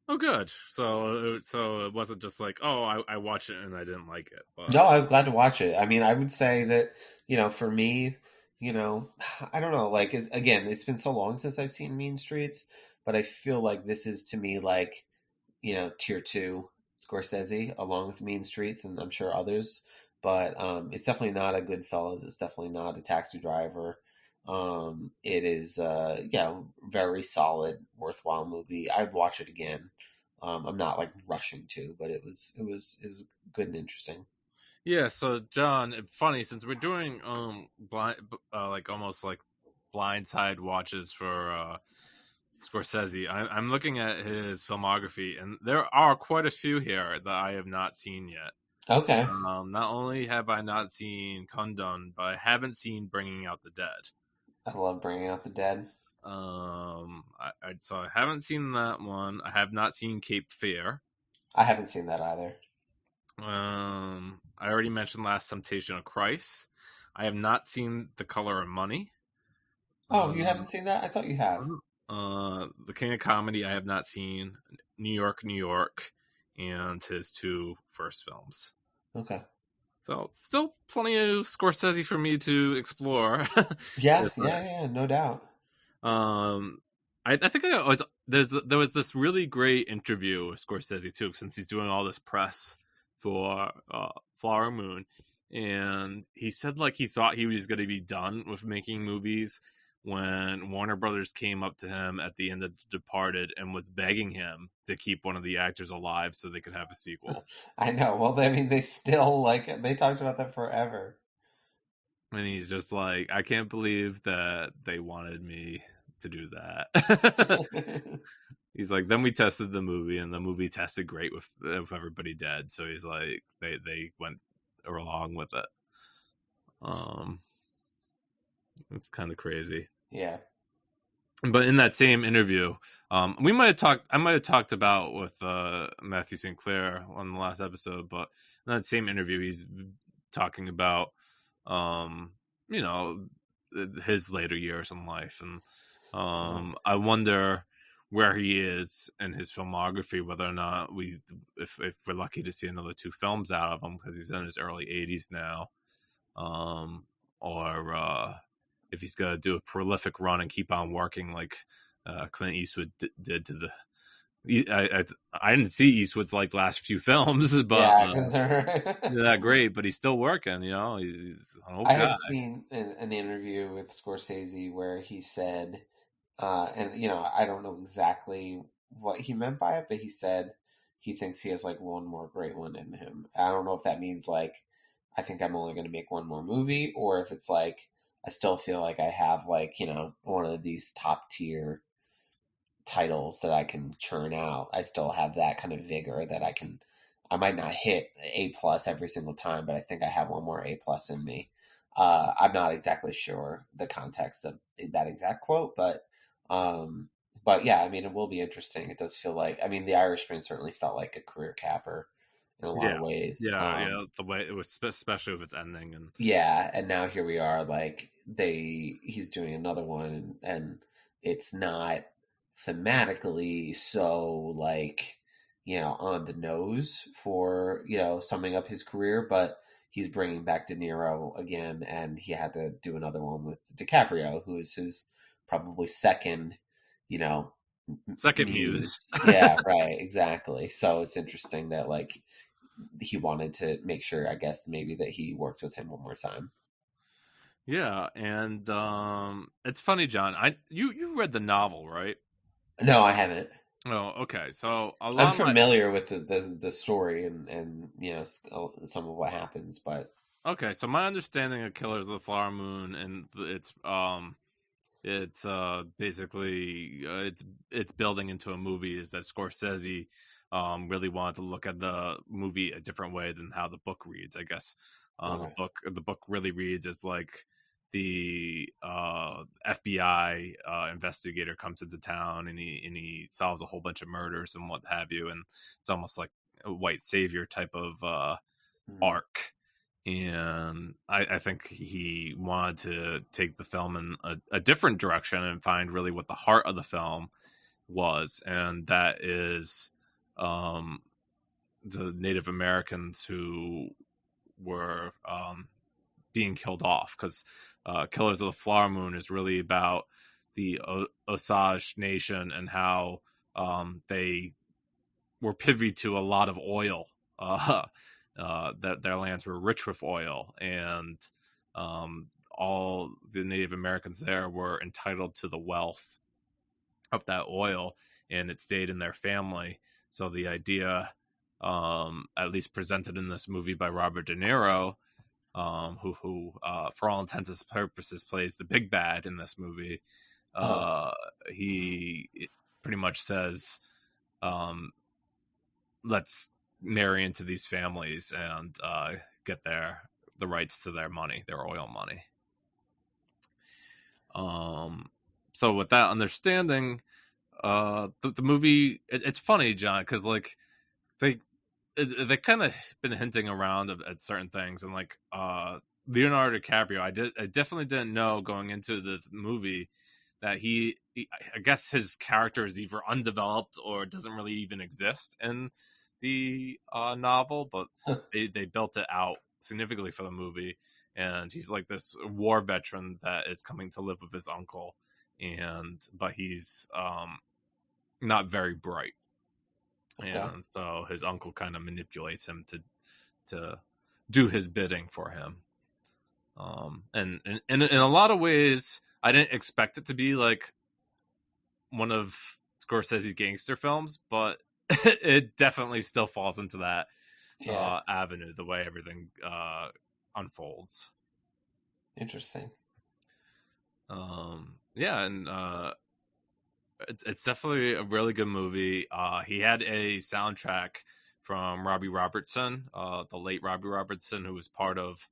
Oh, good. So it wasn't just like, oh, I watched it and I didn't like it, but No, I was glad to watch it. I mean, I would say that, for me, I don't know, like, again, it's been so long since I've seen Mean Streets, but I feel like this is to me like, tier two Scorsese along with Mean Streets, and I'm sure others. But it's definitely not a Goodfellas. It's definitely not a Taxi Driver. It is, yeah, very solid, worthwhile movie. I'd watch it again. I'm not like rushing to, but it was good and interesting. yeah. So John, funny since we're doing blind like almost like blindside watches for Scorsese. I'm looking at his filmography, and there are quite a few here that I have not seen yet. Okay, Not only have I not seen Kundun, but I haven't seen Bringing Out the Dead. I love Bringing Out the Dead. So I haven't seen that one. I have not seen Cape Fear. I haven't seen that either. I already mentioned Last Temptation of Christ. I have not seen The Color of Money. Oh, you haven't Um, seen that? I thought you have. The King of Comedy. I have not seen New York, New York, and his two first films. Okay. So still plenty of Scorsese for me to explore. Yeah, If yeah, yeah, no doubt. Um, I think I was there was this really great interview with Scorsese too, since he's doing all this press for Flower Moon, and he said like he thought he was going to be done with making movies when Warner Brothers came up to him at the end of Departed and was begging him to keep one of the actors alive so they could have a sequel. I know. Well, I mean, they still like they talked about that forever. And he's just like, I can't believe that they wanted me to do that. He's like, then we tested the movie, and the movie tested great with everybody dead. So he's like, they went along with it. Um, it's kind of crazy. Yeah. But in that same interview, we might have talked. I might have talked about with Matthew Sinclair on the last episode. But in that same interview, he's talking about, um, you know, his later years in life, and Uh, I wonder where he is in his filmography, whether or not if we're lucky to see another two films out of him because he's in his early 80s now, or if he's gonna do a prolific run and keep on working like Clint Eastwood did to the. I didn't see Eastwood's like last few films, but yeah, because they're not great. But he's still working, He's an old I guy. had seen an interview with Scorsese where he said, and I don't know exactly what he meant by it, but he said he thinks he has like one more great one in him. I don't know if that means like I think I'm only going to make one more movie, or if it's like I still feel like I have like one of these top tier titles that I can churn out. I still have that kind of vigor that I might not hit A plus every single time, but I think I have one more A plus in me. I'm not exactly sure the context of that exact quote, but yeah, I mean, it will be interesting. It does feel like, I mean, The Irishman certainly felt like a career capper in a lot Yeah, of ways. yeah. The way it was, especially with its ending, and Yeah, and now here we are, like he's doing another one, and it's not thematically so like on the nose for summing up his career, but he's bringing back De Niro again, and he had to do another one with DiCaprio, who is his probably second, you know, second muse. muse. Yeah, right, exactly. So it's interesting that like he wanted to make sure, I guess, maybe that he worked with him one more time. Yeah, and it's funny, John. You read the novel, right? No, I haven't. Oh, okay. So a I'm lot of my familiar with the story and some of what happens, but okay. So my understanding of Killers of the Flower Moon and it's basically it's building into a movie is that Scorsese really wanted to look at the movie a different way than how the book reads. I guess okay. the book really reads as like the FBI investigator comes into town and he solves a whole bunch of murders and what have you, and it's almost like a white savior type of Hmm. arc. and I think he wanted to take the film in a different direction and find really what the heart of the film was, and that is the Native Americans who were being killed off, because Killers of the Flower Moon is really about the Osage Nation and how they were privy to a lot of oil. That their lands were rich with oil, and all the Native Americans there were entitled to the wealth of that oil, and it stayed in their family. So the idea, at least presented in this movie by Robert De Niro, who for all intents and purposes plays the big bad in this movie, he pretty much says, let's marry into these families and get the rights to their money, their oil money. So with that understanding, the movie, it's funny, John, because like they kind of been hinting around at certain things, and like Leonardo DiCaprio, I definitely didn't know going into this movie that he I guess his character is either undeveloped or doesn't really even exist in the novel, but they built it out significantly for the movie, and he's like this war veteran that is coming to live with his uncle, but he's not very bright, and so his uncle kind of manipulates him to do his bidding for him, and in a lot of ways I didn't expect it to be like one of Scorsese's gangster films, but it definitely still falls into that avenue, the way everything unfolds. Interesting. And it's definitely a really good movie. He had a soundtrack from Robbie Robertson, the late Robbie Robertson, who was part of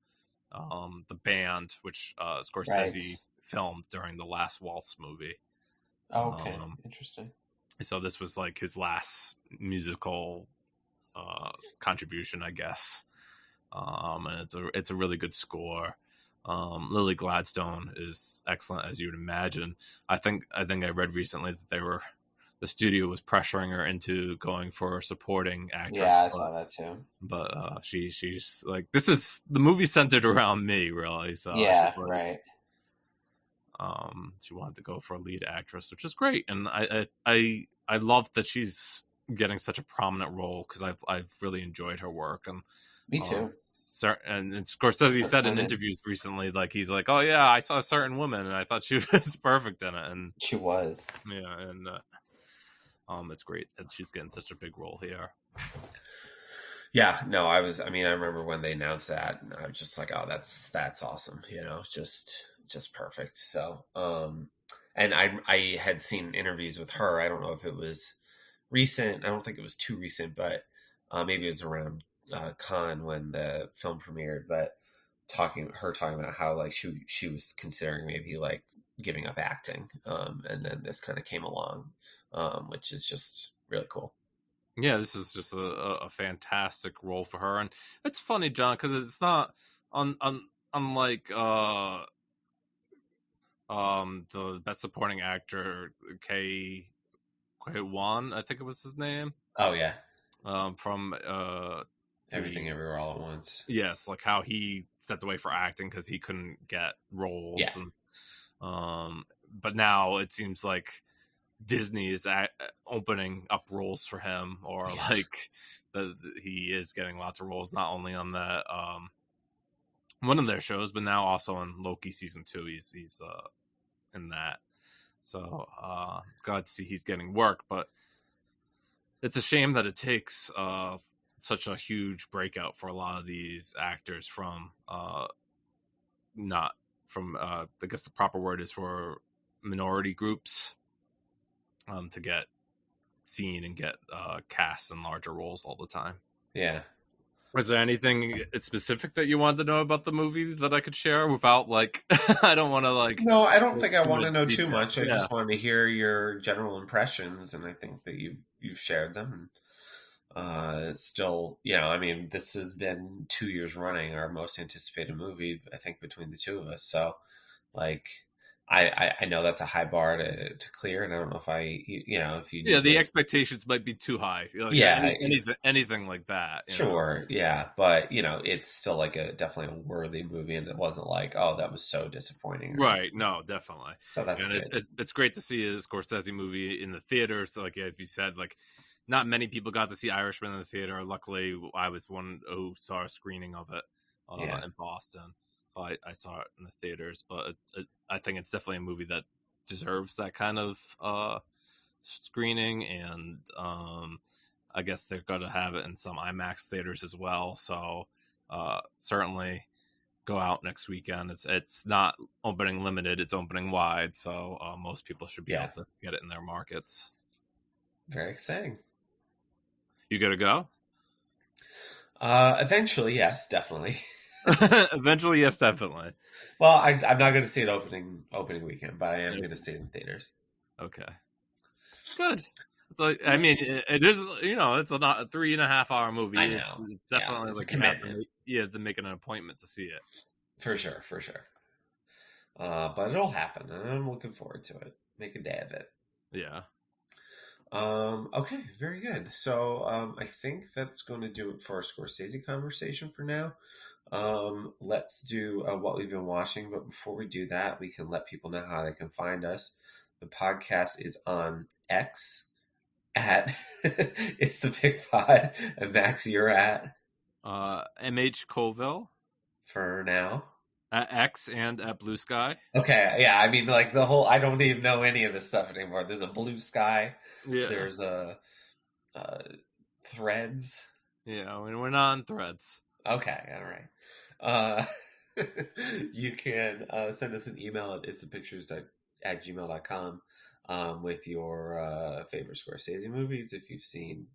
the band, which Scorsese filmed during the Last Waltz movie. Okay, interesting. So this was like his last musical contribution, I guess. And it's a really good score. Lily Gladstone is excellent, as you would imagine. I think I read recently that the studio was pressuring her into going for a supporting actress. Yeah, I saw that too. But she's like, this is the movie centered around me, really. So yeah, right. She wanted to go for a lead actress, which is great, and I love that she's getting such a prominent role, because I've really enjoyed her work. And me too. And Scorsese said in interviews recently, like he's like, oh yeah, I saw a certain woman and I thought she was perfect in it, and she was. Yeah, and it's great that she's getting such a big role here. Yeah, no, I remember when they announced that, and I was just like, oh, that's awesome, just perfect. So, and I had seen interviews with her. I don't know if it was recent. I don't think it was too recent, but maybe it was around Cannes when the film premiered. But talking about how like she was considering maybe like giving up acting, and then this kind of came along, which is just really cool. Yeah, this is just a fantastic role for her, and it's funny, John, because it's not unlike the best supporting actor Kei Wan, I think it was his name. Oh yeah, from Everything Everywhere All at Once. Yes, like how he stepped away for acting because he couldn't get roles. Yeah. And, but now it seems like Disney is opening up roles for him, or like he is getting lots of roles, not only on that one of their shows, but now also in Loki season 2. He's in that. So glad to see he's getting work, but it's a shame that it takes such a huge breakout for a lot of these actors from not from I guess the proper word is for minority groups, to get seen and get cast in larger roles all the time. Yeah. Was there anything specific that you wanted to know about the movie that I could share without like I don't want to like No, I don't think I want to know too much. I just wanted to hear your general impressions, and I think that you've shared them. It's still, I mean, this has been 2 years running our most anticipated movie, I think, between the two of us. So, like, I know that's a high bar to clear, and I don't know if if you Yeah, need the to. expectations might be too high. Like Yeah, anything like that, sure, yeah, but it's still like a definitely a worthy movie, and it wasn't like, oh, that was so disappointing or anything. Right? No, definitely. So that's And good. it's great to see a Scorsese movie in the theater. So, like as you said, like not many people got to see Irishman in the theater. Luckily, I was one who saw a screening of it Yeah, in Boston, so I saw it in the theaters. But I think it's definitely a movie that deserves that kind of screening, and I guess they're going to have it in some IMAX theaters as well. So certainly go out next weekend. It's not opening limited; it's opening wide. So most people should be able yeah, to get it in their markets. very exciting. You got to go. Eventually, yes, definitely. Eventually, yes, definitely. Well, I'm not going to see it opening weekend, but I am going to see it in theaters. Okay, good. So I mean, it is it's a 3.5 hour movie. I know. It's Yeah, definitely it's a like you have to commitment make an appointment to see it. for sure, for sure. But it'll happen, and I'm looking forward to it. Make a day of it. Yeah. Okay, very good. So I think that's going to do it for our Scorsese conversation for now. Let's do what we've been watching, but before we do that, we can let people know how they can find us. The podcast is on X at It's the Big Pod, and Max, you're at MH Colville for now. at X and at Blue Sky. Okay, yeah, I mean, like the whole, I don't even know any of this stuff anymore. There's a Blue Sky, Yeah. there's a Threads. Yeah. I mean, we're not on Threads. Okay, all right. You can send us an email at itsthepictures at gmail.com with your favorite Scorsese movies if you've seen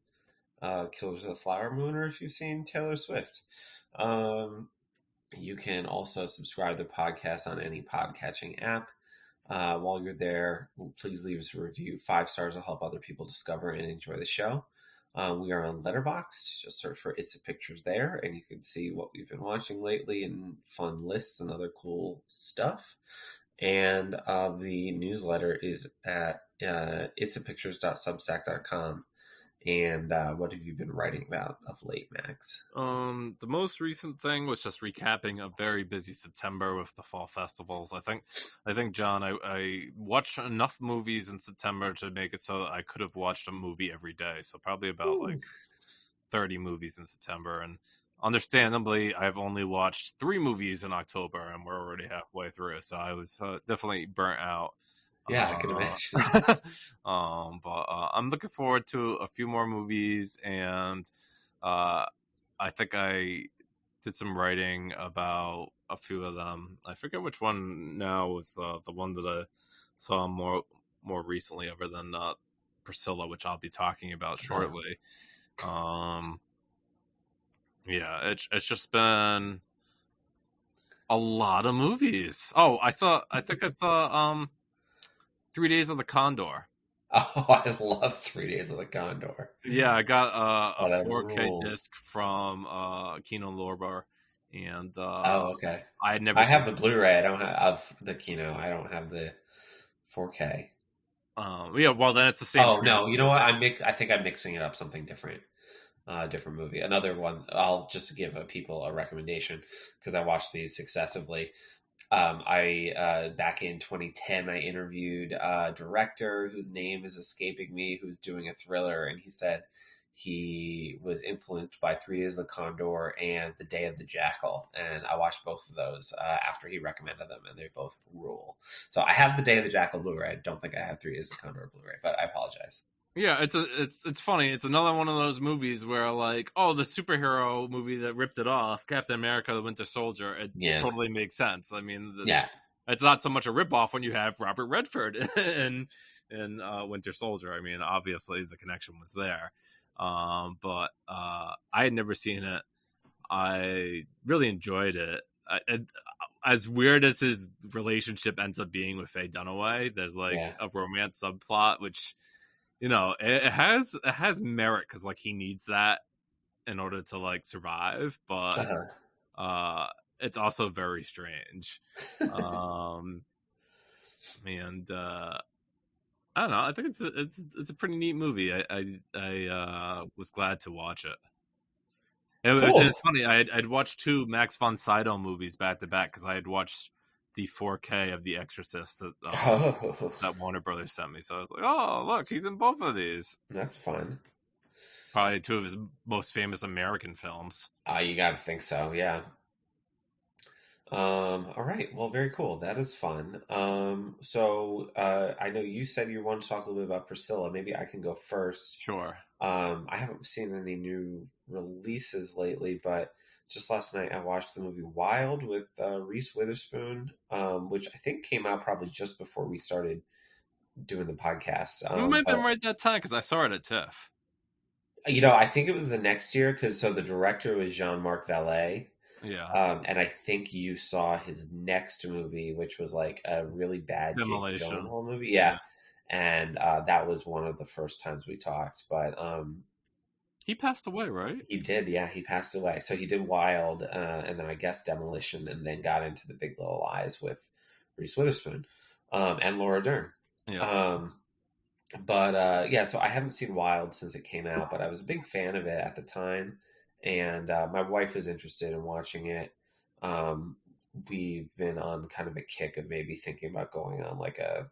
Killers of the Flower Moon or if you've seen Taylor Swift. You can also subscribe to the podcast on any podcatching app. While you're there, please leave us a review. 5 stars will help other people discover and enjoy the show. We are on Letterboxd. Just search for It's a Pictures there, and you can see what we've been watching lately and fun lists and other cool stuff. And the newsletter is at itsapictures.substack.com. And what have you been writing about of late, Max? The most recent thing was just recapping a very busy September with the fall festivals. I think, John, I watched enough movies in September to make it so that I could have watched a movie every day. So probably about like 30 movies in September. And understandably, I've only watched 3 movies in October, and we're already halfway through. So I was definitely burnt out. Yeah, I can imagine. But I'm looking forward to a few more movies, and I think I did some writing about a few of them. I forget which one now was the one that I saw more recently, other than Priscilla, which I'll be talking about shortly. Yeah, it's just been a lot of movies. Oh, I think I saw 3 Days of the Condor. Oh, I love 3 Days of the Condor. Yeah, I got a that 4K rules. disc from Kino Lorber, and Oh, okay. I had never. I have the Blu-ray. I don't have the Kino. I don't have the 4K. Yeah, well then it's the same. Oh no, you know what? I think I'm mixing it up. Something different. Different movie. Another one. I'll just give people a recommendation because I watched these successively. I back in 2010, I interviewed a director whose name is escaping me, who's doing a thriller, and he said he was influenced by 3 Days of the Condor and The Day of the Jackal, and I watched both of those after he recommended them, and they both rule. So I have The Day of the Jackal Blu-ray. I don't think I have 3 Days of the Condor Blu-ray, but I apologize. Yeah, it's funny. It's another one of those movies where like, oh, the superhero movie that ripped it off, Captain America: The Winter Soldier. It totally makes sense. I mean, it's not so much a ripoff when you have Robert Redford in Winter Soldier. I mean, obviously the connection was there, but I had never seen it. I really enjoyed it. As weird as his relationship ends up being with Faye Dunaway, there's like a romance subplot, which you know, it has merit because like he needs that in order to like survive, but Uh-huh. uh, it's also very strange. Um, and I don't know. I think it's a pretty neat movie. I was glad to watch it. It's Cool. funny. I'd watched two Max von Sydow movies back to back because I had watched the 4K of The Exorcist Oh, that Warner Brothers sent me. So I was like, oh look, he's in both of these. that's fun. Probably two of his most famous American films. You got to think so. Yeah. All right. Well, very cool. That is fun. I know you said you want to talk a little bit about Priscilla. Maybe I can go first. Sure. I haven't seen any new releases lately, but just last night I watched the movie Wild with Reese Witherspoon, which I think came out probably just before we started doing the podcast. It might have been But right that time because I saw it at TIFF. I think it was the next year because the director was Jean-Marc Vallée. Yeah. And I think you saw his next movie, which was like a really bad Jake Demolition. Gyllenhaal movie. Yeah. Yeah. And that was one of the first times we talked. But He passed away, right? he did, yeah, he passed away. So he did Wild, and then I guess Demolition, and then got into The Big Little Lies with Reese Witherspoon and Laura Dern. Yeah. But yeah, so I haven't seen Wild since it came out, but I was a big fan of it at the time, and my wife was interested in watching it. Um, we've been on kind of a kick of maybe thinking about going on like a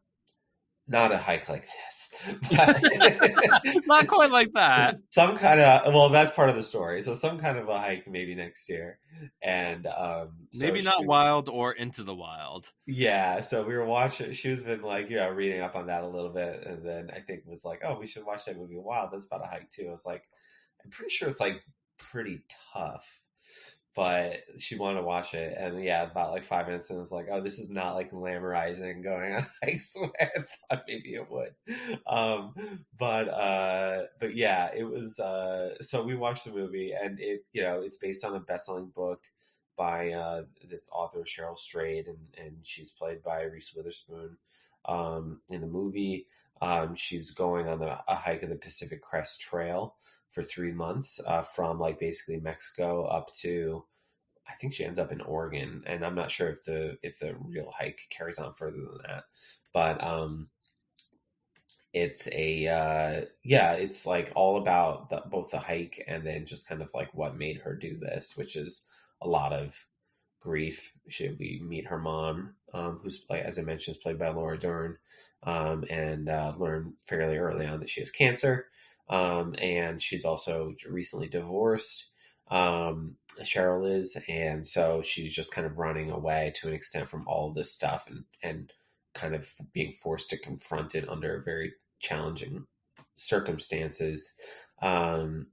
not a hike like this, but Not quite like that. some kind of well, that's part of the story. So some kind of a hike maybe next year, and so Maybe not wild or into the wild. yeah, so we were watching. She was been like, reading up on that a little bit, and then I think was like, "Oh, we should watch that movie." Wow, that's about a hike too. I was like, I'm pretty sure it's like pretty tough, but she wanted to watch it, and yeah, about like 5 minutes, and it's like, "Oh, this is not like glamorizing going on hikes." I thought maybe it would, um, but yeah, it was. So we watched the movie, and it's based on a best-selling book by this author Cheryl Strayed, and she's played by Reese Witherspoon in the movie. She's going on a hike of the Pacific Crest Trail for 3 months from like basically Mexico up to I think she ends up in Oregon, and I'm not sure if the real hike carries on further than that, but it's it's like all about both the hike and then just kind of like what made her do this, which is a lot of grief. We meet her mom, who's like, as I mentioned, is played by Laura Dern, and learn fairly early on that she has cancer, and she's also recently divorced. Cheryl is, and so she's just kind of running away to an extent from all of this stuff, and kind of being forced to confront it under very challenging circumstances. And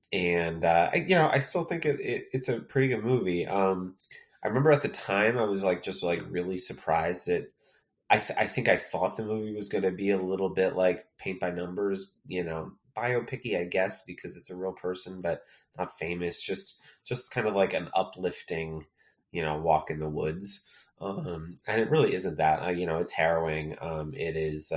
I still think it's a pretty good movie. I remember at the time I was like just like really surprised that I think I thought the movie was going to be a little bit like paint by numbers, biopicky, I guess, because it's a real person, but not famous. Just kind of like an uplifting, walk in the woods. And it really isn't that. It's harrowing. It is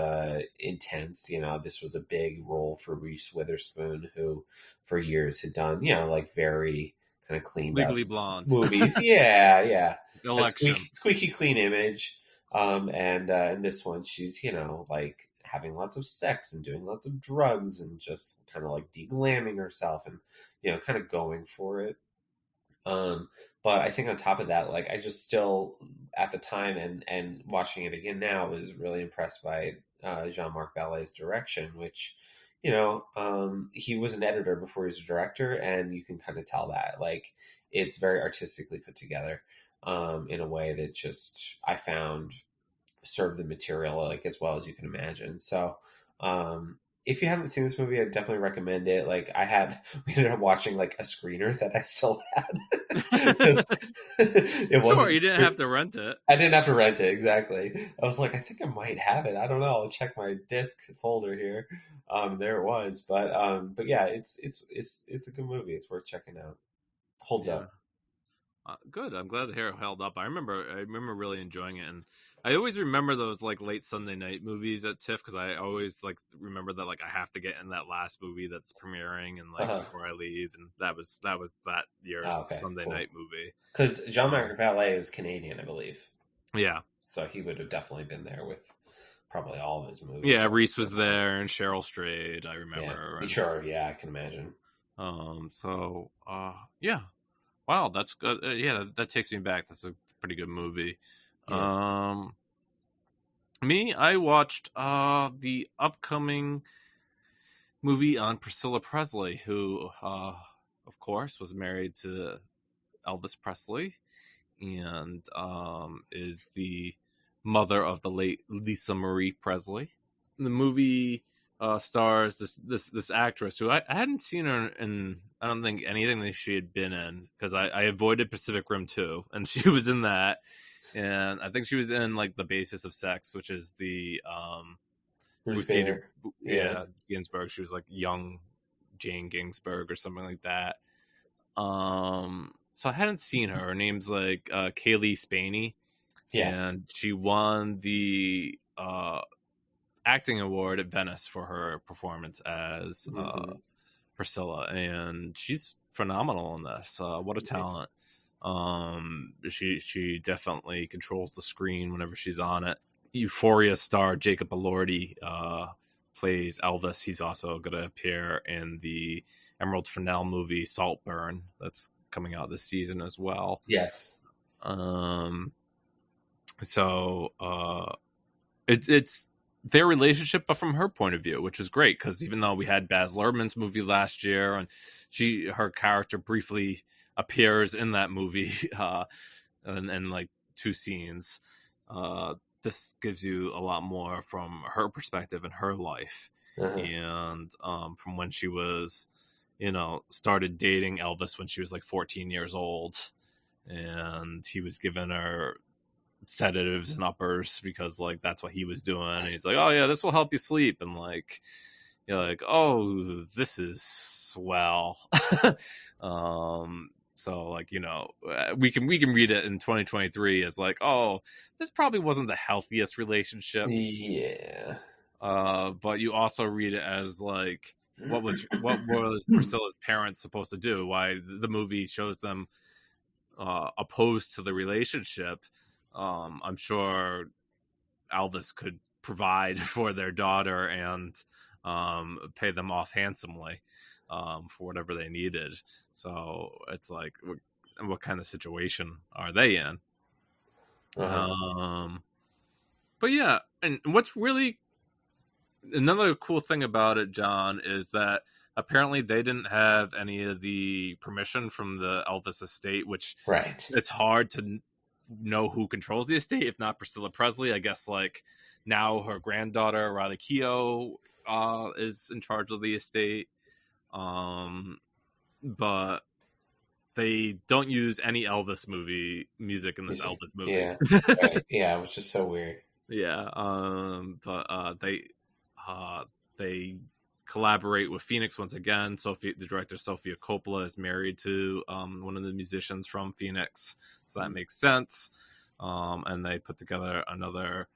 intense. This was a big role for Reese Witherspoon, who for years had done, like very kind of cleaned up Legally Blonde. movies. Yeah, yeah. A Election. squeaky clean image. And in this one, she's, like having lots of sex and doing lots of drugs and just kind of like deglamming herself and, kind of going for it. But I think on top of that, like I just still at the time and watching it again now was really impressed by Jean-Marc Vallée's direction, which he was an editor before he was a director, and you can kind of tell that like it's very artistically put together in a way that just I found served the material like as well as you can imagine. So if you haven't seen this movie, I definitely recommend it. Like we ended up watching like a screener that I still had. It wasn't Sure, you didn't have to rent it. I didn't have to rent it, exactly. I was like, I think I might have it. I don't know. I'll check my disc folder here. There it was. But yeah, it's a good movie. It's worth checking out. Holds up. Good. I'm glad the hair held up. I remember really enjoying it, and I always remember those like late Sunday night movies at TIFF because I always like remember that like I have to get in that last movie that's premiering and like Uh-huh. before I leave, and that was that year's Oh, okay, Sunday cool. night movie. Because Um, Jean-Marc Vallée is Canadian, I believe. yeah, So he would have definitely been there with probably all of his yeah. movies. Reese was there and Cheryl Strayed. I Yeah, remember, and sure. Yeah, I can imagine. yeah. Wow, that's good. Yeah, that takes me back. That's a pretty good movie. Yeah. Um, Me, I watched the upcoming movie on Priscilla Presley, who, of course, was married to Elvis Presley and is the mother of the late Lisa Marie Presley. The movie stars this actress who I hadn't seen her in, I don't think, anything that she had been in, because I avoided Pacific Rim 2, and she was in that. And I think she was in like The Basis of Sex, which is the Ruth Ruth Gator, Bader. Yeah. yeah, Ginsburg. She was like young Jane Ginsburg or something like that. So I hadn't seen her. Her name's like Kaylee Spaney, Yeah. and she won the acting award at Venice for her performance as Mm-hmm. Priscilla, and she's phenomenal in this. What a talent! She definitely controls the screen whenever she's on it. Euphoria star Jacob Elordi plays Elvis. He's also going to appear in the Emerald Fennell movie Saltburn that's coming out this season as well. Yes. Um, so it's their relationship, but from her point of view, which is great because even though we had Baz Luhrmann's movie last year, and her character briefly appears in that movie, and like 2 scenes, this gives you a lot more from her perspective and her life, Uh-huh. and from when she was, started dating Elvis when she was like 14 years old, and he was giving her sedatives and uppers because like that's what he was doing, and he's like, oh yeah, this will help you sleep, and like you're like, oh, this is swell. So like, we can read it in 2023 as like, oh, this probably wasn't the healthiest relationship, Yeah. but you also read it as like, what was Priscilla's parents supposed to do? Why the movie shows them opposed to the relationship. I'm sure Elvis could provide for their daughter and pay them off handsomely for whatever they needed. So it's like, what kind of situation are they in? Uh-huh. But yeah, and what's really another cool thing about it, John, is that apparently they didn't have any of the permission from the Elvis estate, which Right. it's hard to know who controls the estate, if not Priscilla Presley. I guess like now her granddaughter Riley Keough is in charge of the estate, but they don't use any Elvis movie music in this Elvis movie. Yeah. Right. Yeah, which is so weird. Yeah, but they collaborate with Phoenix once again. The director Sofia Coppola is married to one of the musicians from Phoenix, so that makes sense. And they put together another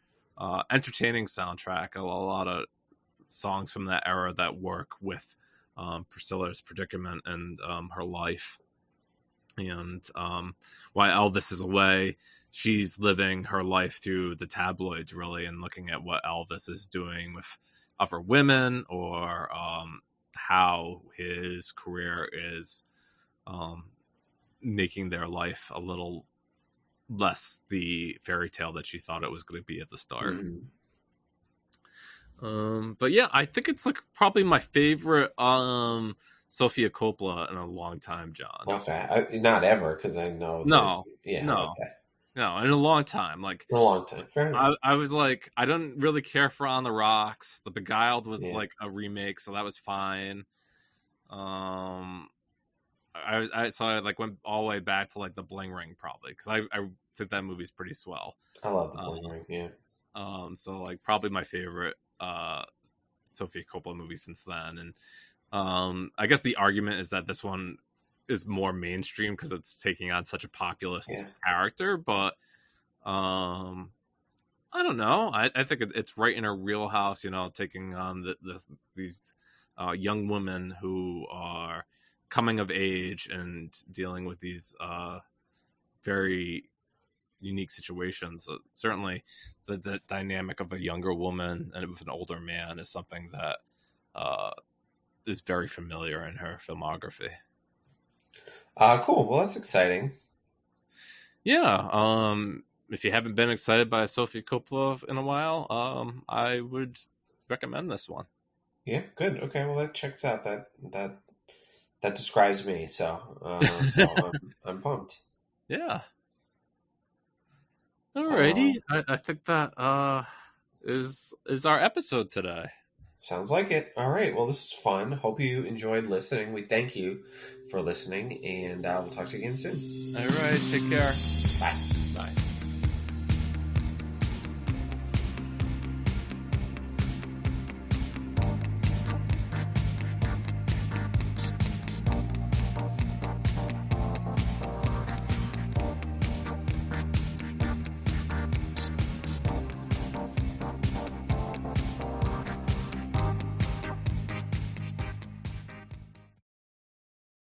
entertaining soundtrack, a lot of songs from that era that work with Priscilla's predicament and her life. And while Elvis is away, she's living her life through the tabloids, really, and looking at what Elvis is doing with other women, or how his career is making their life a little less the fairy tale that she thought it was going to be at the start. But yeah, I think it's like probably my favorite Sofia Coppola in a long time, John. Okay. Not ever, because I know No, that, yeah, no, okay. no, in a long time. Like In a long time. Fair enough. I was like, I don't really care for On the Rocks. The Beguiled was Yeah. like a remake, so that was fine. So I like went all the way back to like The Bling Ring, probably, because I think that movie's pretty swell. I love the Bling Ring, yeah. So like probably my favorite Sofia Coppola movie since then. And I guess the argument is that this one is more mainstream because it's taking on such a populist Yeah. character. But I don't know. I think it's right in her wheelhouse. Taking on these young women who are coming of age and dealing with these very unique situations. Certainly, the dynamic of a younger woman and with an older man is something that is very familiar in her filmography. Cool. Well, that's exciting. Yeah. If you haven't been excited by Sofia Coppola in a while, I would recommend this one. Yeah, good. Okay, well that checks out. That describes me. So I'm pumped. Yeah. Uh, Alrighty. I think that is our episode today. Sounds like it. All right. Well, this is fun. Hope you enjoyed listening. We thank you for listening, and we'll talk to you again soon. All right. Take care. Bye.